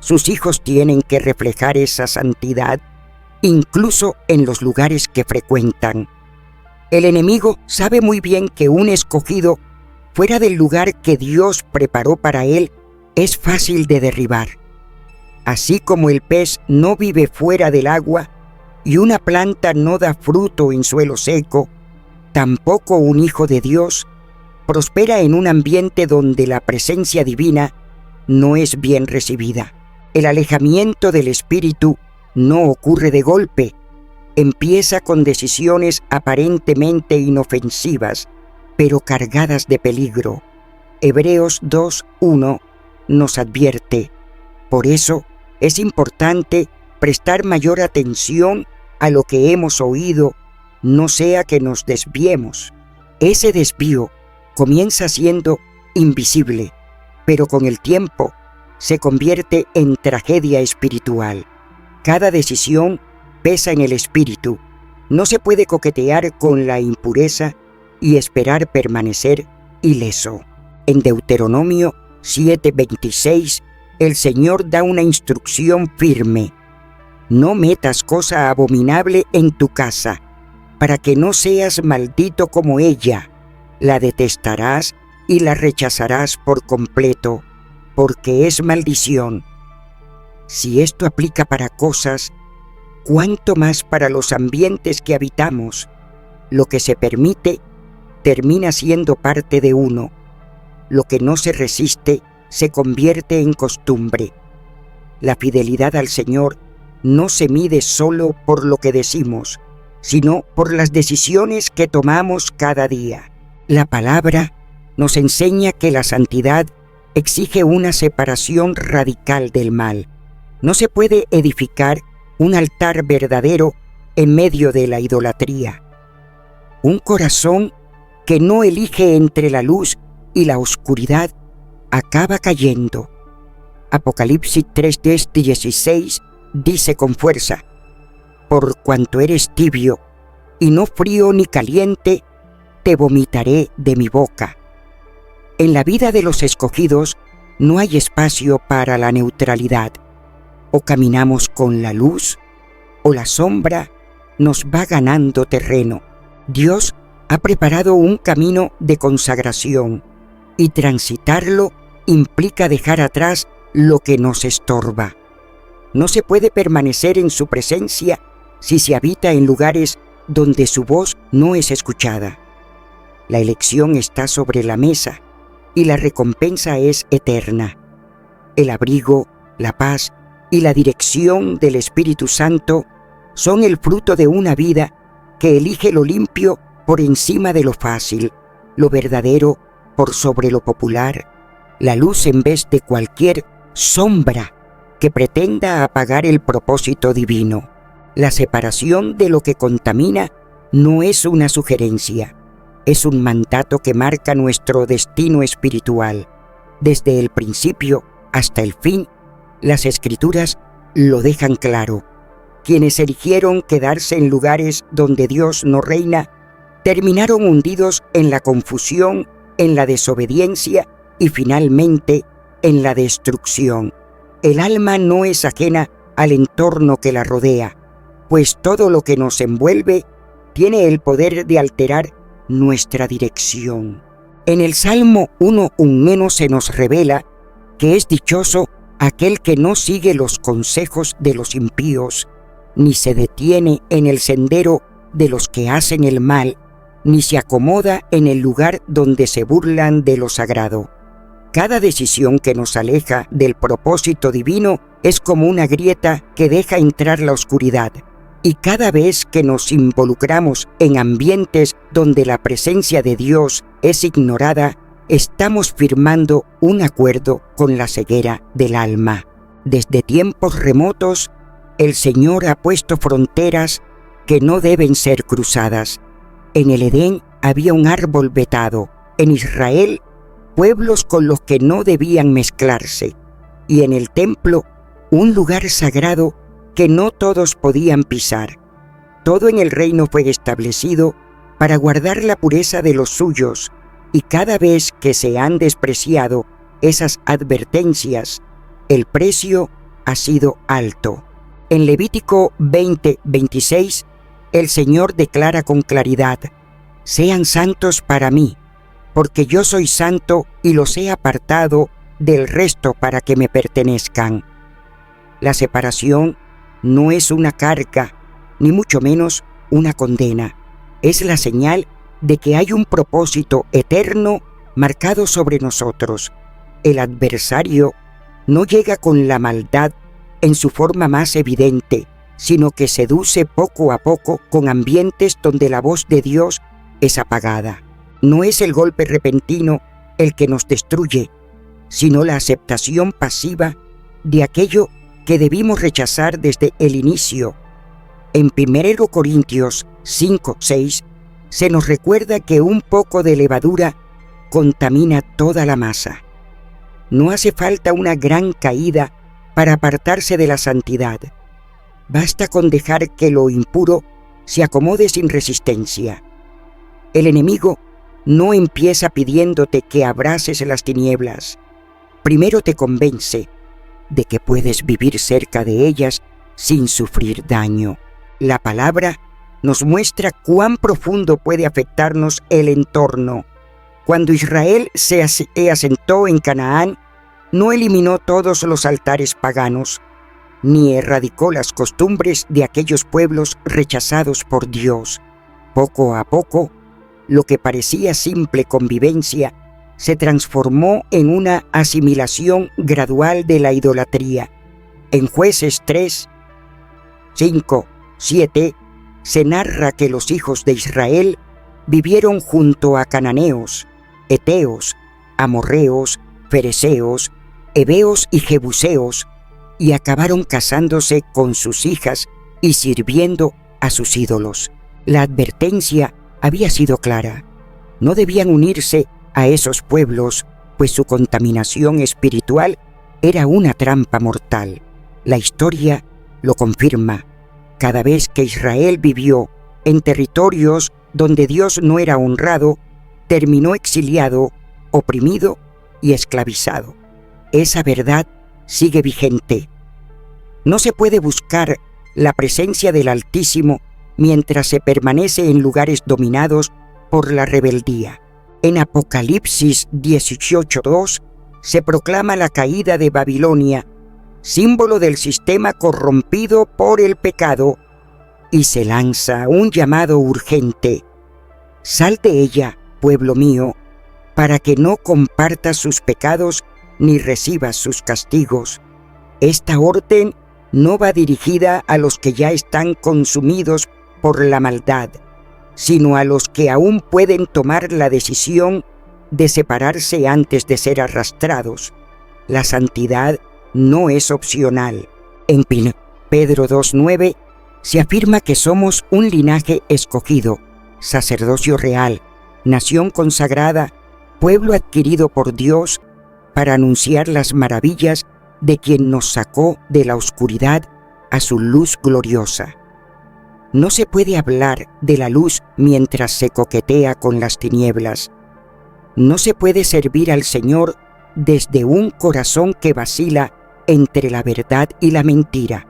sus hijos tienen que reflejar esa santidad, incluso en los lugares que frecuentan. El enemigo sabe muy bien que un escogido fuera del lugar que Dios preparó para él es fácil de derribar. Así como el pez no vive fuera del agua y una planta no da fruto en suelo seco, tampoco un hijo de Dios prospera en un ambiente donde la presencia divina no es bien recibida. El alejamiento del Espíritu no ocurre de golpe, empieza con decisiones aparentemente inofensivas, pero cargadas de peligro. Hebreos 2:1 nos advierte: por eso es importante prestar mayor atención a lo que hemos oído, no sea que nos desviemos. Ese desvío comienza siendo invisible, pero con el tiempo se convierte en tragedia espiritual. Cada decisión pesa en el espíritu. No se puede coquetear con la impureza y esperar permanecer ileso. En Deuteronomio 7:26, el Señor da una instrucción firme: no metas cosa abominable en tu casa, para que no seas maldito como ella. La detestarás y la rechazarás por completo, porque es maldición. Si esto aplica para cosas, ¿cuánto más para los ambientes que habitamos? Lo que se permite termina siendo parte de uno. Lo que no se resiste se convierte en costumbre. La fidelidad al Señor no se mide solo por lo que decimos, sino por las decisiones que tomamos cada día. La palabra nos enseña que la santidad exige una separación radical del mal. No se puede edificar un altar verdadero en medio de la idolatría. Un corazón que no elige entre la luz y la oscuridad acaba cayendo. Apocalipsis 3:16 dice con fuerza: por cuanto eres tibio y no frío ni caliente, te vomitaré de mi boca. En la vida de los escogidos no hay espacio para la neutralidad. O caminamos con la luz, o la sombra nos va ganando terreno. Dios ha preparado un camino de consagración, y transitarlo implica dejar atrás lo que nos estorba. No se puede permanecer en su presencia si se habita en lugares donde su voz no es escuchada. La elección está sobre la mesa y la recompensa es eterna. El abrigo, la paz y la dirección del Espíritu Santo son el fruto de una vida que elige lo limpio por encima de lo fácil, lo verdadero por sobre lo popular, la luz en vez de cualquier sombra que pretenda apagar el propósito divino. La separación de lo que contamina no es una sugerencia, es un mandato que marca nuestro destino espiritual. Desde el principio hasta el fin, las Escrituras lo dejan claro. Quienes eligieron quedarse en lugares donde Dios no reina, terminaron hundidos en la confusión, en la desobediencia y finalmente en la destrucción. El alma no es ajena al entorno que la rodea, pues todo lo que nos envuelve tiene el poder de alterar nuestra dirección. En el Salmo 1:1 se nos revela que es dichoso aquel que no sigue los consejos de los impíos, ni se detiene en el sendero de los que hacen el mal, ni se acomoda en el lugar donde se burlan de lo sagrado. Cada decisión que nos aleja del propósito divino es como una grieta que deja entrar la oscuridad. Y cada vez que nos involucramos en ambientes donde la presencia de Dios es ignorada, estamos firmando un acuerdo con la ceguera del alma. Desde tiempos remotos, el Señor ha puesto fronteras que no deben ser cruzadas. En el Edén había un árbol vetado. En Israel, pueblos con los que no debían mezclarse. Y en el templo, un lugar sagrado que no todos podían pisar. Todo en el reino fue establecido para guardar la pureza de los suyos, y cada vez que se han despreciado esas advertencias, el precio ha sido alto. En Levítico 20:26, el Señor declara con claridad: «Sean santos para mí, porque yo soy santo y los he apartado del resto para que me pertenezcan». La separación no es una carga, ni mucho menos una condena. Es la señal de que hay un propósito eterno marcado sobre nosotros. El adversario no llega con la maldad en su forma más evidente, sino que seduce poco a poco con ambientes donde la voz de Dios es apagada. No es el golpe repentino el que nos destruye, sino la aceptación pasiva de aquello que debimos rechazar desde el inicio. En 1 Corintios 5:6 se nos recuerda que un poco de levadura contamina toda la masa. No hace falta una gran caída para apartarse de la santidad. Basta con dejar que lo impuro se acomode sin resistencia. El enemigo no empieza pidiéndote que abraces las tinieblas. Primero te convence de que puedes vivir cerca de ellas sin sufrir daño. La palabra nos muestra cuán profundo puede afectarnos el entorno. Cuando Israel se asentó en Canaán, no eliminó todos los altares paganos, ni erradicó las costumbres de aquellos pueblos rechazados por Dios. Poco a poco, lo que parecía simple convivencia se transformó en una asimilación gradual de la idolatría. En Jueces 3, 5, 7, se narra que los hijos de Israel vivieron junto a cananeos, heteos, amorreos, fereceos, heveos y jebuseos, y acabaron casándose con sus hijas y sirviendo a sus ídolos. La advertencia había sido clara. No debían unirse a esos pueblos, pues su contaminación espiritual era una trampa mortal. La historia lo confirma. Cada vez que Israel vivió en territorios donde Dios no era honrado, terminó exiliado, oprimido y esclavizado. Esa verdad sigue vigente. No se puede buscar la presencia del Altísimo mientras se permanece en lugares dominados por la rebeldía. En Apocalipsis 18:2 se proclama la caída de Babilonia, símbolo del sistema corrompido por el pecado, y se lanza un llamado urgente: «Sal de ella, pueblo mío, para que no compartas sus pecados ni recibas sus castigos». Esta orden no va dirigida a los que ya están consumidos por la maldad, sino a los que aún pueden tomar la decisión de separarse antes de ser arrastrados. La santidad no es opcional. En Pedro 2:9 Se afirma que somos un linaje escogido, sacerdocio real, nación consagrada, pueblo adquirido por Dios para anunciar las maravillas de quien nos sacó de la oscuridad a su luz gloriosa. No se puede hablar de la luz mientras se coquetea con las tinieblas. No se puede servir al Señor desde un corazón que vacila entre la verdad y la mentira.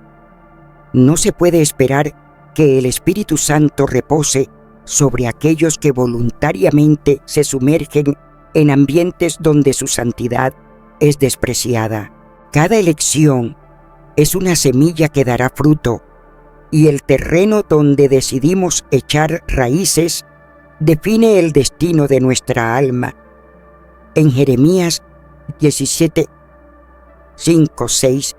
No se puede esperar que el Espíritu Santo repose sobre aquellos que voluntariamente se sumergen en ambientes donde su santidad es despreciada. Cada elección es una semilla que dará fruto, y el terreno donde decidimos echar raíces define el destino de nuestra alma. En Jeremías 17, 5, 6,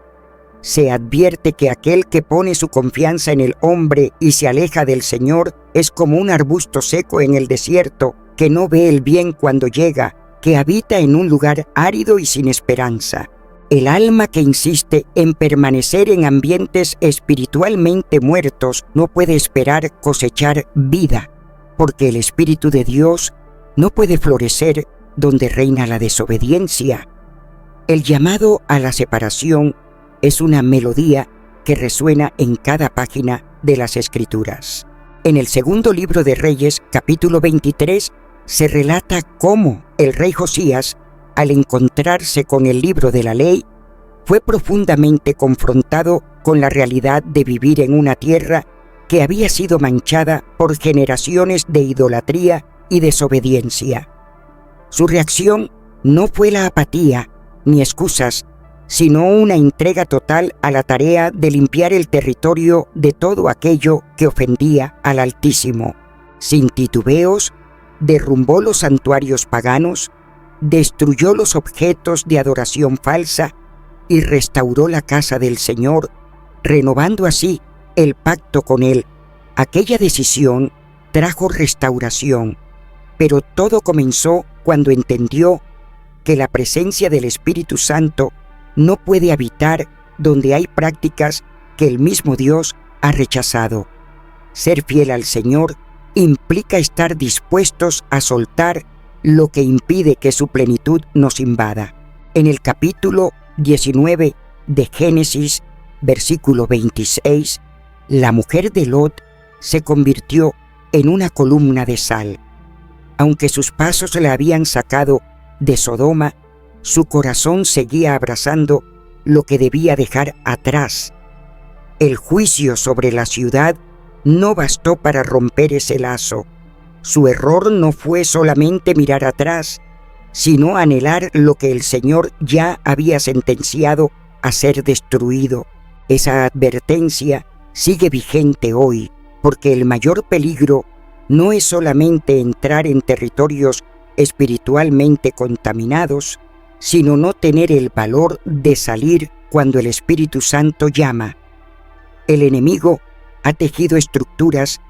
se advierte que aquel que pone su confianza en el hombre y se aleja del Señor es como un arbusto seco en el desierto, que no ve el bien cuando llega, que habita en un lugar árido y sin esperanza. El alma que insiste en permanecer en ambientes espiritualmente muertos no puede esperar cosechar vida, porque el Espíritu de Dios no puede florecer donde reina la desobediencia. El llamado a la separación es una melodía que resuena en cada página de las Escrituras. En el segundo libro de Reyes, capítulo 23, se relata cómo el rey Josías, al encontrarse con el libro de la ley, fue profundamente confrontado con la realidad de vivir en una tierra que había sido manchada por generaciones de idolatría y desobediencia. Su reacción no fue la apatía ni excusas, sino una entrega total a la tarea de limpiar el territorio de todo aquello que ofendía al Altísimo. Sin titubeos, derrumbó los santuarios paganos, destruyó los objetos de adoración falsa y restauró la casa del Señor, renovando así el pacto con Él. Aquella decisión trajo restauración, pero todo comenzó cuando entendió que la presencia del Espíritu Santo no puede habitar donde hay prácticas que el mismo Dios ha rechazado. Ser fiel al Señor implica estar dispuestos a soltar lo que impide que su plenitud nos invada. En el capítulo 19 de Génesis, versículo 26, la mujer de Lot se convirtió en una columna de sal. Aunque sus pasos la habían sacado de Sodoma, su corazón seguía abrazando lo que debía dejar atrás. El juicio sobre la ciudad no bastó para romper ese lazo. Su error no fue solamente mirar atrás, sino anhelar lo que el Señor ya había sentenciado a ser destruido. Esa advertencia sigue vigente hoy, porque el mayor peligro no es solamente entrar en territorios espiritualmente contaminados, sino no tener el valor de salir cuando el Espíritu Santo llama. El enemigo ha tejido estructuras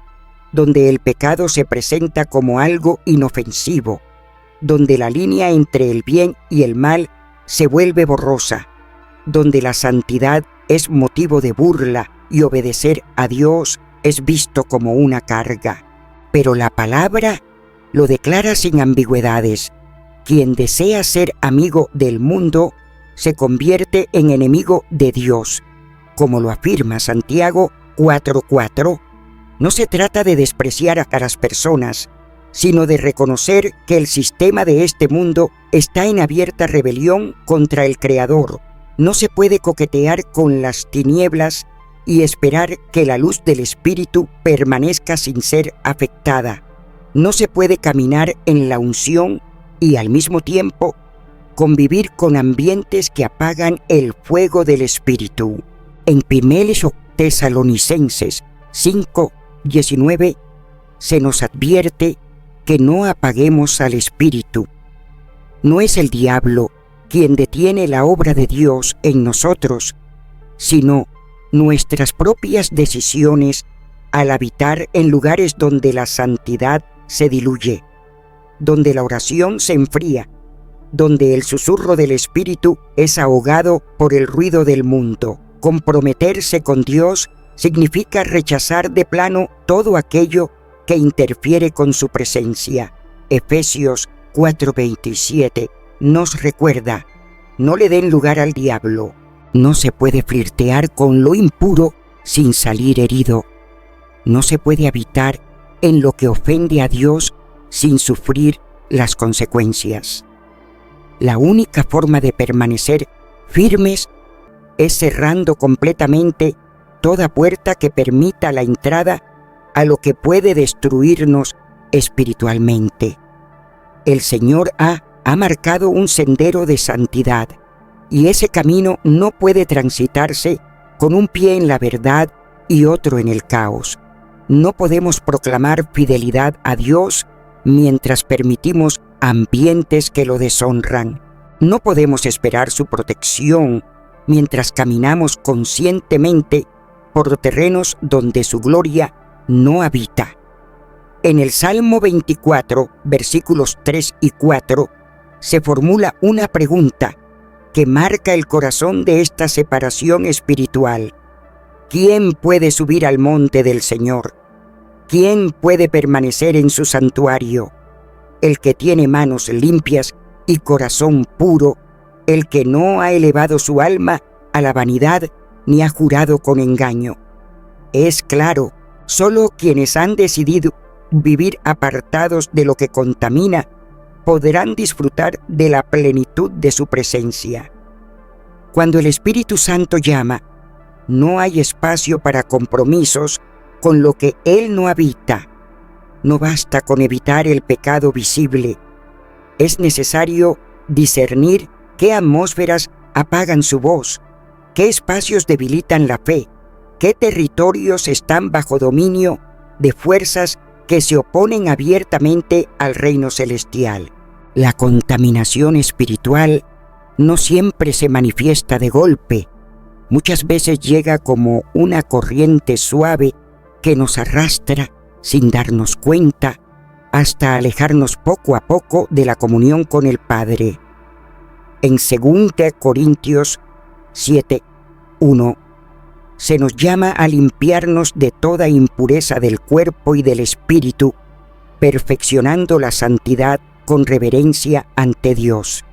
donde el pecado se presenta como algo inofensivo, donde la línea entre el bien y el mal se vuelve borrosa, donde la santidad es motivo de burla y obedecer a Dios es visto como una carga. Pero la palabra lo declara sin ambigüedades. Quien desea ser amigo del mundo se convierte en enemigo de Dios, como lo afirma Santiago 4:4. No se trata de despreciar a las personas, sino de reconocer que el sistema de este mundo está en abierta rebelión contra el Creador. No se puede coquetear con las tinieblas y esperar que la luz del Espíritu permanezca sin ser afectada. No se puede caminar en la unción y al mismo tiempo convivir con ambientes que apagan el fuego del Espíritu. En 1 Tesalonicenses 5:19 se nos advierte que no apaguemos al Espíritu. No es el diablo quien detiene la obra de Dios en nosotros, sino nuestras propias decisiones al habitar en lugares donde la santidad se diluye, donde la oración se enfría, donde el susurro del Espíritu es ahogado por el ruido del mundo. Comprometerse con Dios significa rechazar de plano todo aquello que interfiere con su presencia. Efesios 4:27 nos recuerda: no le den lugar al diablo. No se puede flirtear con lo impuro sin salir herido. No se puede habitar en lo que ofende a Dios sin sufrir las consecuencias. La única forma de permanecer firmes es cerrando completamente toda puerta que permita la entrada a lo que puede destruirnos espiritualmente. El Señor ha marcado un sendero de santidad, y ese camino no puede transitarse con un pie en la verdad y otro en el caos. No podemos proclamar fidelidad a Dios mientras permitimos ambientes que lo deshonran. No podemos esperar su protección mientras caminamos conscientemente por terrenos donde su gloria no habita. En el Salmo 24, versículos 3 y 4, se formula una pregunta que marca el corazón de esta separación espiritual. ¿Quién puede subir al monte del Señor? ¿Quién puede permanecer en su santuario? El que tiene manos limpias y corazón puro, el que no ha elevado su alma a la vanidad ni ha jurado con engaño. Es claro, solo quienes han decidido vivir apartados de lo que contamina podrán disfrutar de la plenitud de su presencia. Cuando el Espíritu Santo llama, no hay espacio para compromisos con lo que Él no habita. No basta con evitar el pecado visible. Es necesario discernir qué atmósferas apagan su voz, qué espacios debilitan la fe, qué territorios están bajo dominio de fuerzas que se oponen abiertamente al reino celestial. La contaminación espiritual no siempre se manifiesta de golpe. Muchas veces llega como una corriente suave que nos arrastra sin darnos cuenta hasta alejarnos poco a poco de la comunión con el Padre. En 2 Corintios 7:1 se nos llama a limpiarnos de toda impureza del cuerpo y del espíritu, perfeccionando la santidad con reverencia ante Dios.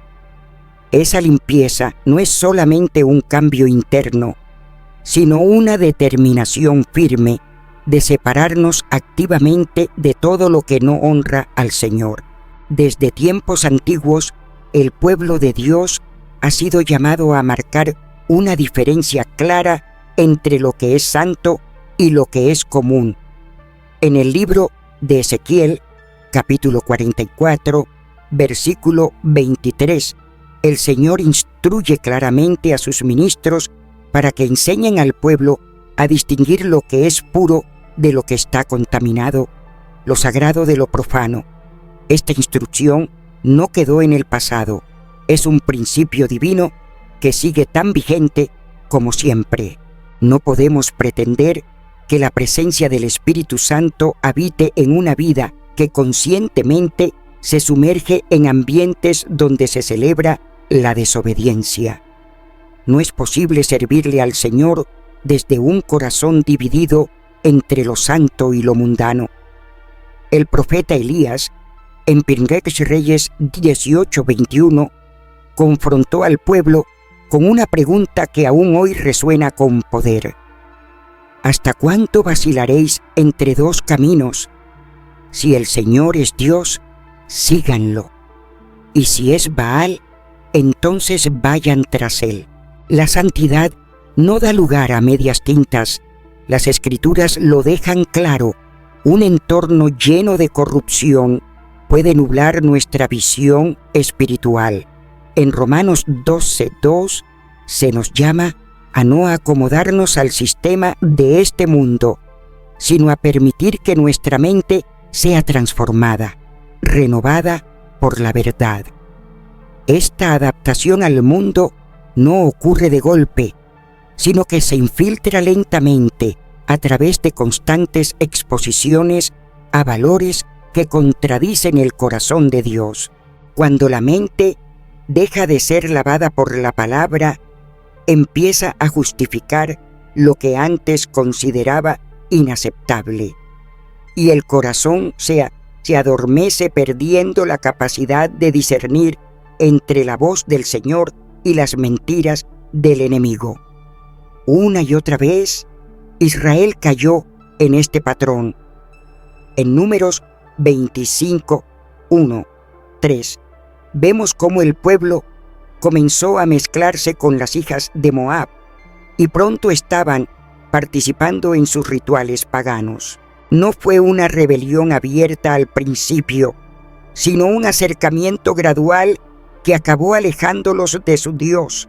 Esa limpieza no es solamente un cambio interno, sino una determinación firme de separarnos activamente de todo lo que no honra al Señor. Desde tiempos antiguos, el pueblo de Dios ha sido llamado a marcar una diferencia clara entre lo que es santo y lo que es común. En el libro de Ezequiel, capítulo 44, versículo 23, el Señor instruye claramente a sus ministros para que enseñen al pueblo a distinguir lo que es puro de lo que está contaminado, lo sagrado de lo profano. Esta instrucción no quedó en el pasado, es un principio divino que sigue tan vigente como siempre. No podemos pretender que la presencia del Espíritu Santo habite en una vida que conscientemente se sumerge en ambientes donde se celebra la desobediencia. No es posible servirle al Señor desde un corazón dividido entre lo santo y lo mundano. El profeta Elías, en Primera Reyes 18:21, confrontó al pueblo con una pregunta que aún hoy resuena con poder. ¿Hasta cuánto vacilaréis entre dos caminos? Si el Señor es Dios, síganlo, y si es Baal, entonces vayan tras él. La santidad no da lugar a medias tintas. Las Escrituras lo dejan claro. Un entorno lleno de corrupción puede nublar nuestra visión espiritual. En Romanos 12:2 se nos llama a no acomodarnos al sistema de este mundo, sino a permitir que nuestra mente sea transformada, renovada por la verdad. Esta adaptación al mundo no ocurre de golpe, sino que se infiltra lentamente a través de constantes exposiciones a valores que contradicen el corazón de Dios. Cuando la mente deja de ser lavada por la palabra, empieza a justificar lo que antes consideraba inaceptable, y el corazón se adormece perdiendo la capacidad de discernir entre la voz del Señor y las mentiras del enemigo. Una y otra vez, Israel cayó en este patrón. En Números 25, 1, 3, vemos cómo el pueblo comenzó a mezclarse con las hijas de Moab y pronto estaban participando en sus rituales paganos. No fue una rebelión abierta al principio, sino un acercamiento gradual que acabó alejándolos de su Dios.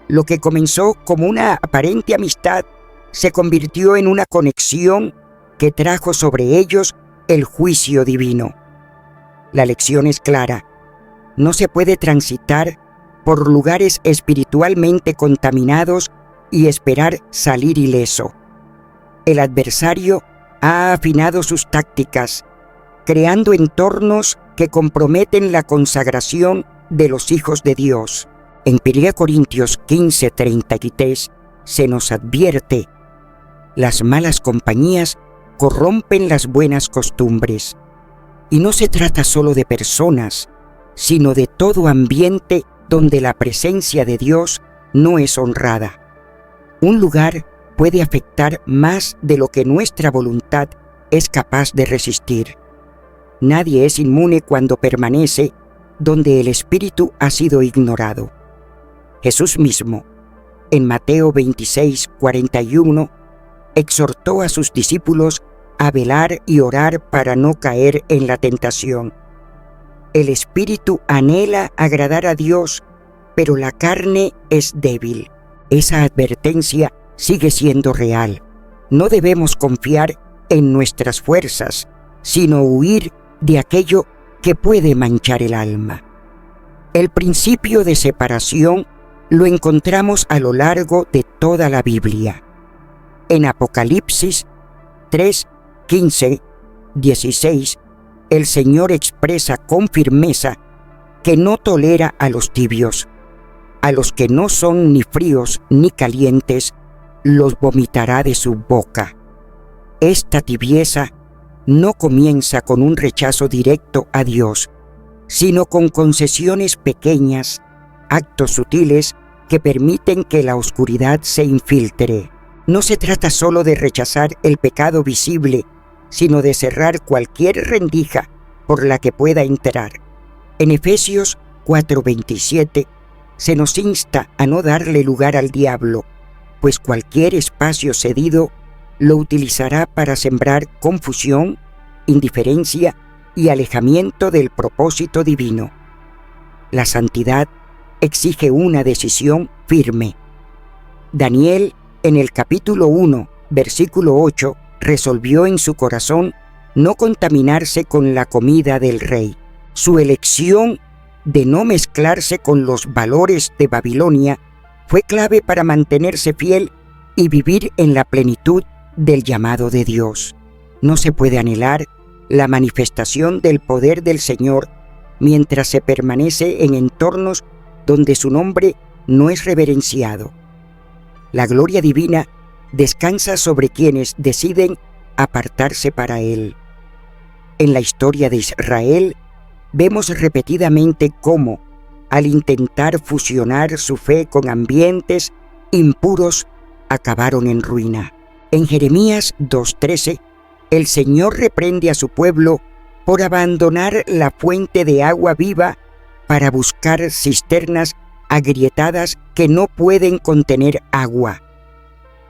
Lo que comenzó como una aparente amistad se convirtió en una conexión que trajo sobre ellos el juicio divino. La lección es clara. No se puede transitar por lugares espiritualmente contaminados y esperar salir ileso. El adversario ha afinado sus tácticas, creando entornos que comprometen la consagración de los hijos de Dios. En 1 Corintios 15:33 se nos advierte: las malas compañías corrompen las buenas costumbres. Y no se trata solo de personas, sino de todo ambiente donde la presencia de Dios no es honrada. Un lugar puede afectar más de lo que nuestra voluntad es capaz de resistir. Nadie es inmune cuando permanece donde el Espíritu ha sido ignorado. Jesús mismo, en Mateo 26:41, exhortó a sus discípulos a velar y orar para no caer en la tentación. El espíritu anhela agradar a Dios, pero la carne es débil. Esa advertencia sigue siendo real. No debemos confiar en nuestras fuerzas, sino huir de aquello que puede manchar el alma. El principio de separación lo encontramos a lo largo de toda la Biblia. En Apocalipsis 3, 15, 16, el Señor expresa con firmeza que no tolera a los tibios. A los que no son ni fríos ni calientes, los vomitará de su boca. Esta tibieza no comienza con un rechazo directo a Dios, sino con concesiones pequeñas, actos sutiles que permiten que la oscuridad se infiltre. No se trata solo de rechazar el pecado visible, sino de cerrar cualquier rendija por la que pueda entrar. En Efesios 4:27 se nos insta a no darle lugar al diablo, pues cualquier espacio cedido lo utilizará para sembrar confusión, indiferencia y alejamiento del propósito divino. La santidad exige una decisión firme. Daniel, en el capítulo 1, versículo 8, resolvió en su corazón no contaminarse con la comida del rey. Su elección de no mezclarse con los valores de Babilonia fue clave para mantenerse fiel y vivir en la plenitud del llamado de Dios. No se puede anhelar la manifestación del poder del Señor mientras se permanece en entornos donde su nombre no es reverenciado. La gloria divina descansa sobre quienes deciden apartarse para Él. En la historia de Israel, vemos repetidamente cómo, al intentar fusionar su fe con ambientes impuros, acabaron en ruina. En Jeremías 2:13, el Señor reprende a su pueblo por abandonar la fuente de agua viva para buscar cisternas agrietadas que no pueden contener agua.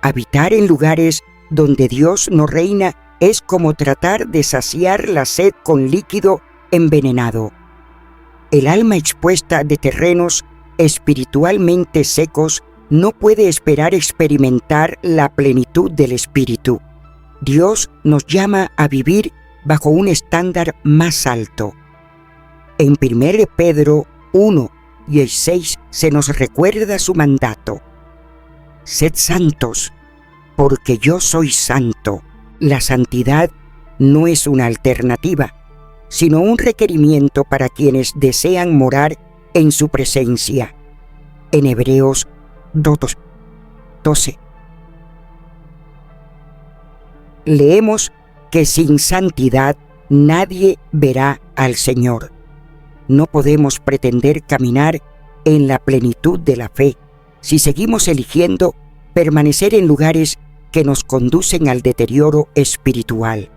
Habitar en lugares donde Dios no reina es como tratar de saciar la sed con líquido envenenado. El alma expuesta de terrenos espiritualmente secos no puede esperar experimentar la plenitud del Espíritu. Dios nos llama a vivir bajo un estándar más alto. En 1 Pedro 1:16 se nos recuerda su mandato: sed santos, porque yo soy santo. La santidad no es una alternativa, sino un requerimiento para quienes desean morar en su presencia. En Hebreos 2:12. leemos que sin santidad nadie verá al Señor. No podemos pretender caminar en la plenitud de la fe si seguimos eligiendo permanecer en lugares que nos conducen al deterioro espiritual.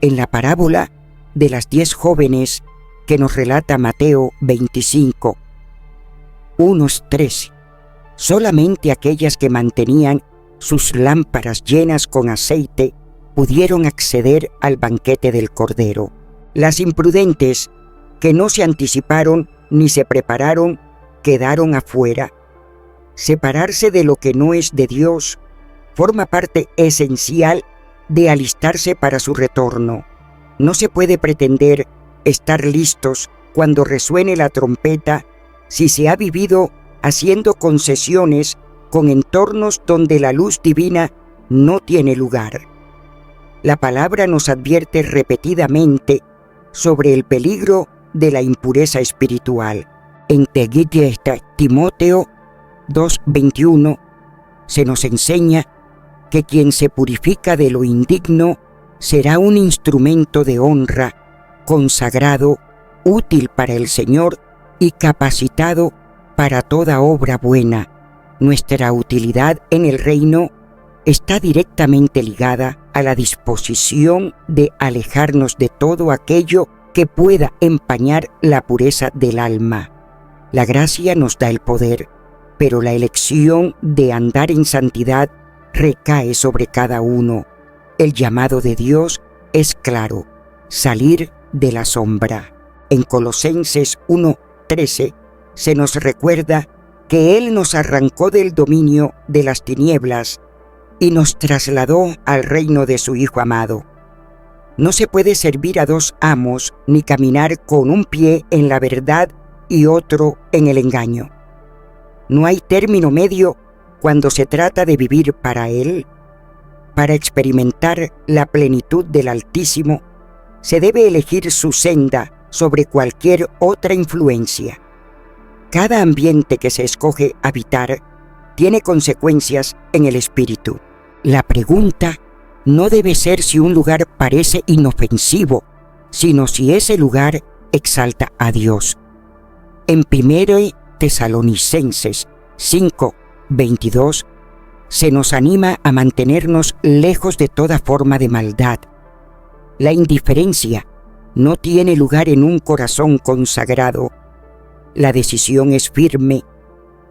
En la parábola de las 10 jóvenes que nos relata Mateo 25, unos 13, solamente aquellas que mantenían sus lámparas llenas con aceite pudieron acceder al banquete del Cordero. Las imprudentes, que no se anticiparon ni se prepararon, quedaron afuera. Separarse de lo que no es de Dios forma parte esencial de alistarse para su retorno. No se puede pretender estar listos cuando resuene la trompeta si se ha vivido haciendo concesiones con entornos donde la luz divina no tiene lugar. La palabra nos advierte repetidamente sobre el peligro de la impureza espiritual. En Timoteo 2:21 se nos enseña que quien se purifica de lo indigno será un instrumento de honra, consagrado, útil para el Señor y capacitado para toda obra buena. Nuestra utilidad en el reino está directamente ligada a la disposición de alejarnos de todo aquello que pueda empañar la pureza del alma. La gracia nos da el poder, pero la elección de andar en santidad recae sobre cada uno. El llamado de Dios es claro: salir de la sombra. En Colosenses 1:13 se nos recuerda que Él nos arrancó del dominio de las tinieblas y nos trasladó al reino de su Hijo amado. No se puede servir a 2 amos ni caminar con un pie en la verdad y otro en el engaño. No hay término medio cuando se trata de vivir para Él. Para experimentar la plenitud del Altísimo, se debe elegir su senda sobre cualquier otra influencia. Cada ambiente que se escoge habitar tiene consecuencias en el espíritu. La pregunta no debe ser si un lugar parece inofensivo, sino si ese lugar exalta a Dios. En 1 Tesalonicenses 5:22 se nos anima a mantenernos lejos de toda forma de maldad. La indiferencia no tiene lugar en un corazón consagrado. La decisión es firme: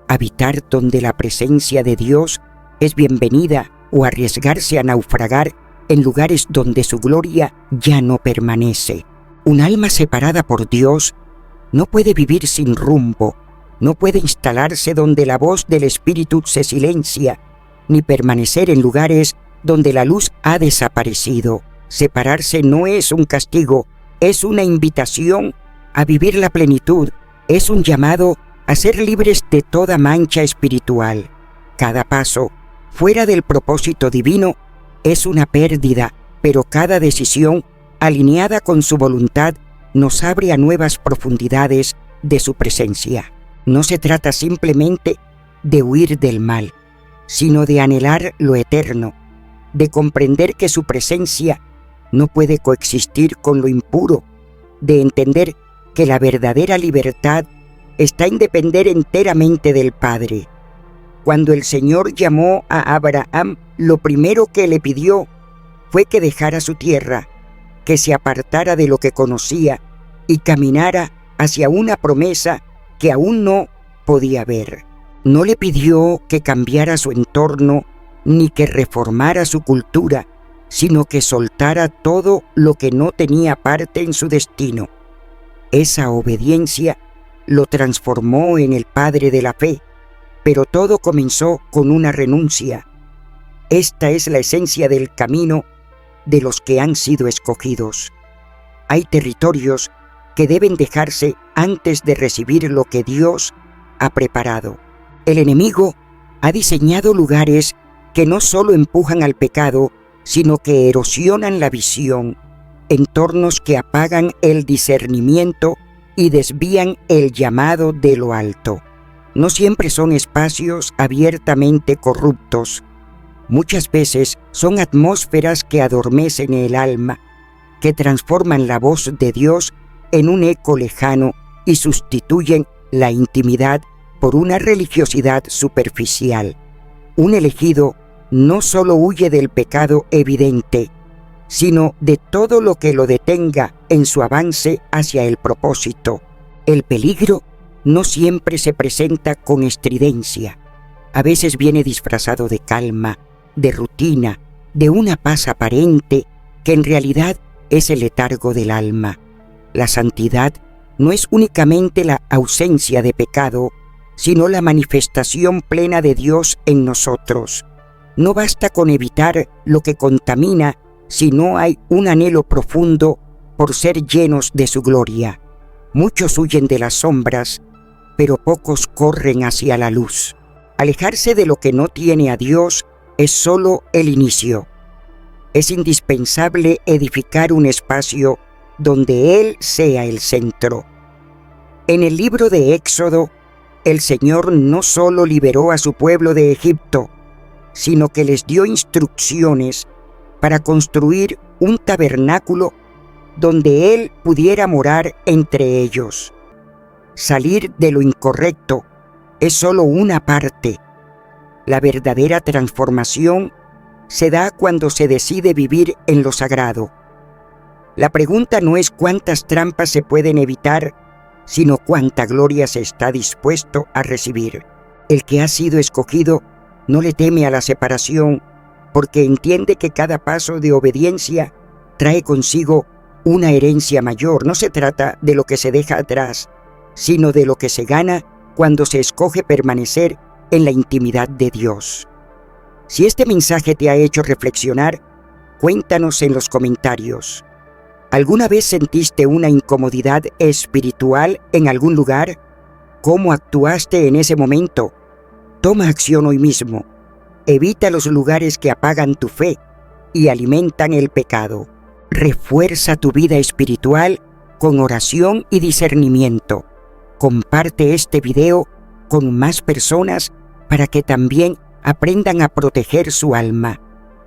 habitar donde la presencia de Dios es bienvenida o arriesgarse a naufragar en lugares donde su gloria ya no permanece. Un alma separada por Dios no puede vivir sin rumbo, no puede instalarse donde la voz del Espíritu se silencia, ni permanecer en lugares donde la luz ha desaparecido. Separarse no es un castigo, es una invitación a vivir la plenitud, es un llamado a ser libres de toda mancha espiritual. Cada paso fuera del propósito divino es una pérdida, pero cada decisión alineada con su voluntad nos abre a nuevas profundidades de su presencia. No se trata simplemente de huir del mal, sino de anhelar lo eterno, de comprender que su presencia no puede coexistir con lo impuro, de entender que la verdadera libertad está en depender enteramente del Padre. Cuando el Señor llamó a Abraham, lo primero que le pidió fue que dejara su tierra, que se apartara de lo que conocía y caminara hacia una promesa que aún no podía ver. No le pidió que cambiara su entorno ni que reformara su cultura, sino que soltara todo lo que no tenía parte en su destino. Esa obediencia lo transformó en el padre de la fe, pero todo comenzó con una renuncia. Esta es la esencia del camino de los que han sido escogidos. Hay territorios que deben dejarse antes de recibir lo que Dios ha preparado. El enemigo ha diseñado lugares que no solo empujan al pecado, sino que erosionan la visión, entornos que apagan el discernimiento y desvían el llamado de lo alto. No siempre son espacios abiertamente corruptos. Muchas veces son atmósferas que adormecen el alma, que transforman la voz de Dios en un eco lejano y sustituyen la intimidad por una religiosidad superficial. Un elegido no solo huye del pecado evidente, sino de todo lo que lo detenga en su avance hacia el propósito. El peligro no siempre se presenta con estridencia. A veces viene disfrazado de calma, de rutina, de una paz aparente que en realidad es el letargo del alma. La santidad no es únicamente la ausencia de pecado, sino la manifestación plena de Dios en nosotros. No basta con evitar lo que contamina si no hay un anhelo profundo por ser llenos de su gloria. Muchos huyen de las sombras, pero pocos corren hacia la luz. Alejarse de lo que no tiene a Dios es solo el inicio. Es indispensable edificar un espacio donde Él sea el centro. En el libro de Éxodo, el Señor no solo liberó a su pueblo de Egipto, sino que les dio instrucciones para construir un tabernáculo donde Él pudiera morar entre ellos. Salir de lo incorrecto es solo una parte. La verdadera transformación se da cuando se decide vivir en lo sagrado. La pregunta no es cuántas trampas se pueden evitar, sino cuánta gloria se está dispuesto a recibir. El que ha sido escogido no le teme a la separación, porque entiende que cada paso de obediencia trae consigo una herencia mayor. No se trata de lo que se deja atrás, sino de lo que se gana cuando se escoge permanecer en la intimidad de Dios. Si este mensaje te ha hecho reflexionar, cuéntanos en los comentarios. ¿Alguna vez sentiste una incomodidad espiritual en algún lugar? ¿Cómo actuaste en ese momento? Toma acción hoy mismo. Evita los lugares que apagan tu fe y alimentan el pecado. Refuerza tu vida espiritual con oración y discernimiento. Comparte este video con más personas para que también aprendan a proteger su alma.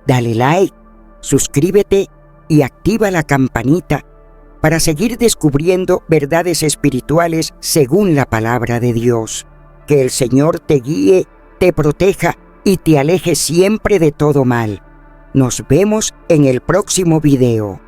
Dale like, suscríbete y activa la campanita para seguir descubriendo verdades espirituales según la palabra de Dios. Que el Señor te guíe, te proteja y te aleje siempre de todo mal. Nos vemos en el próximo video.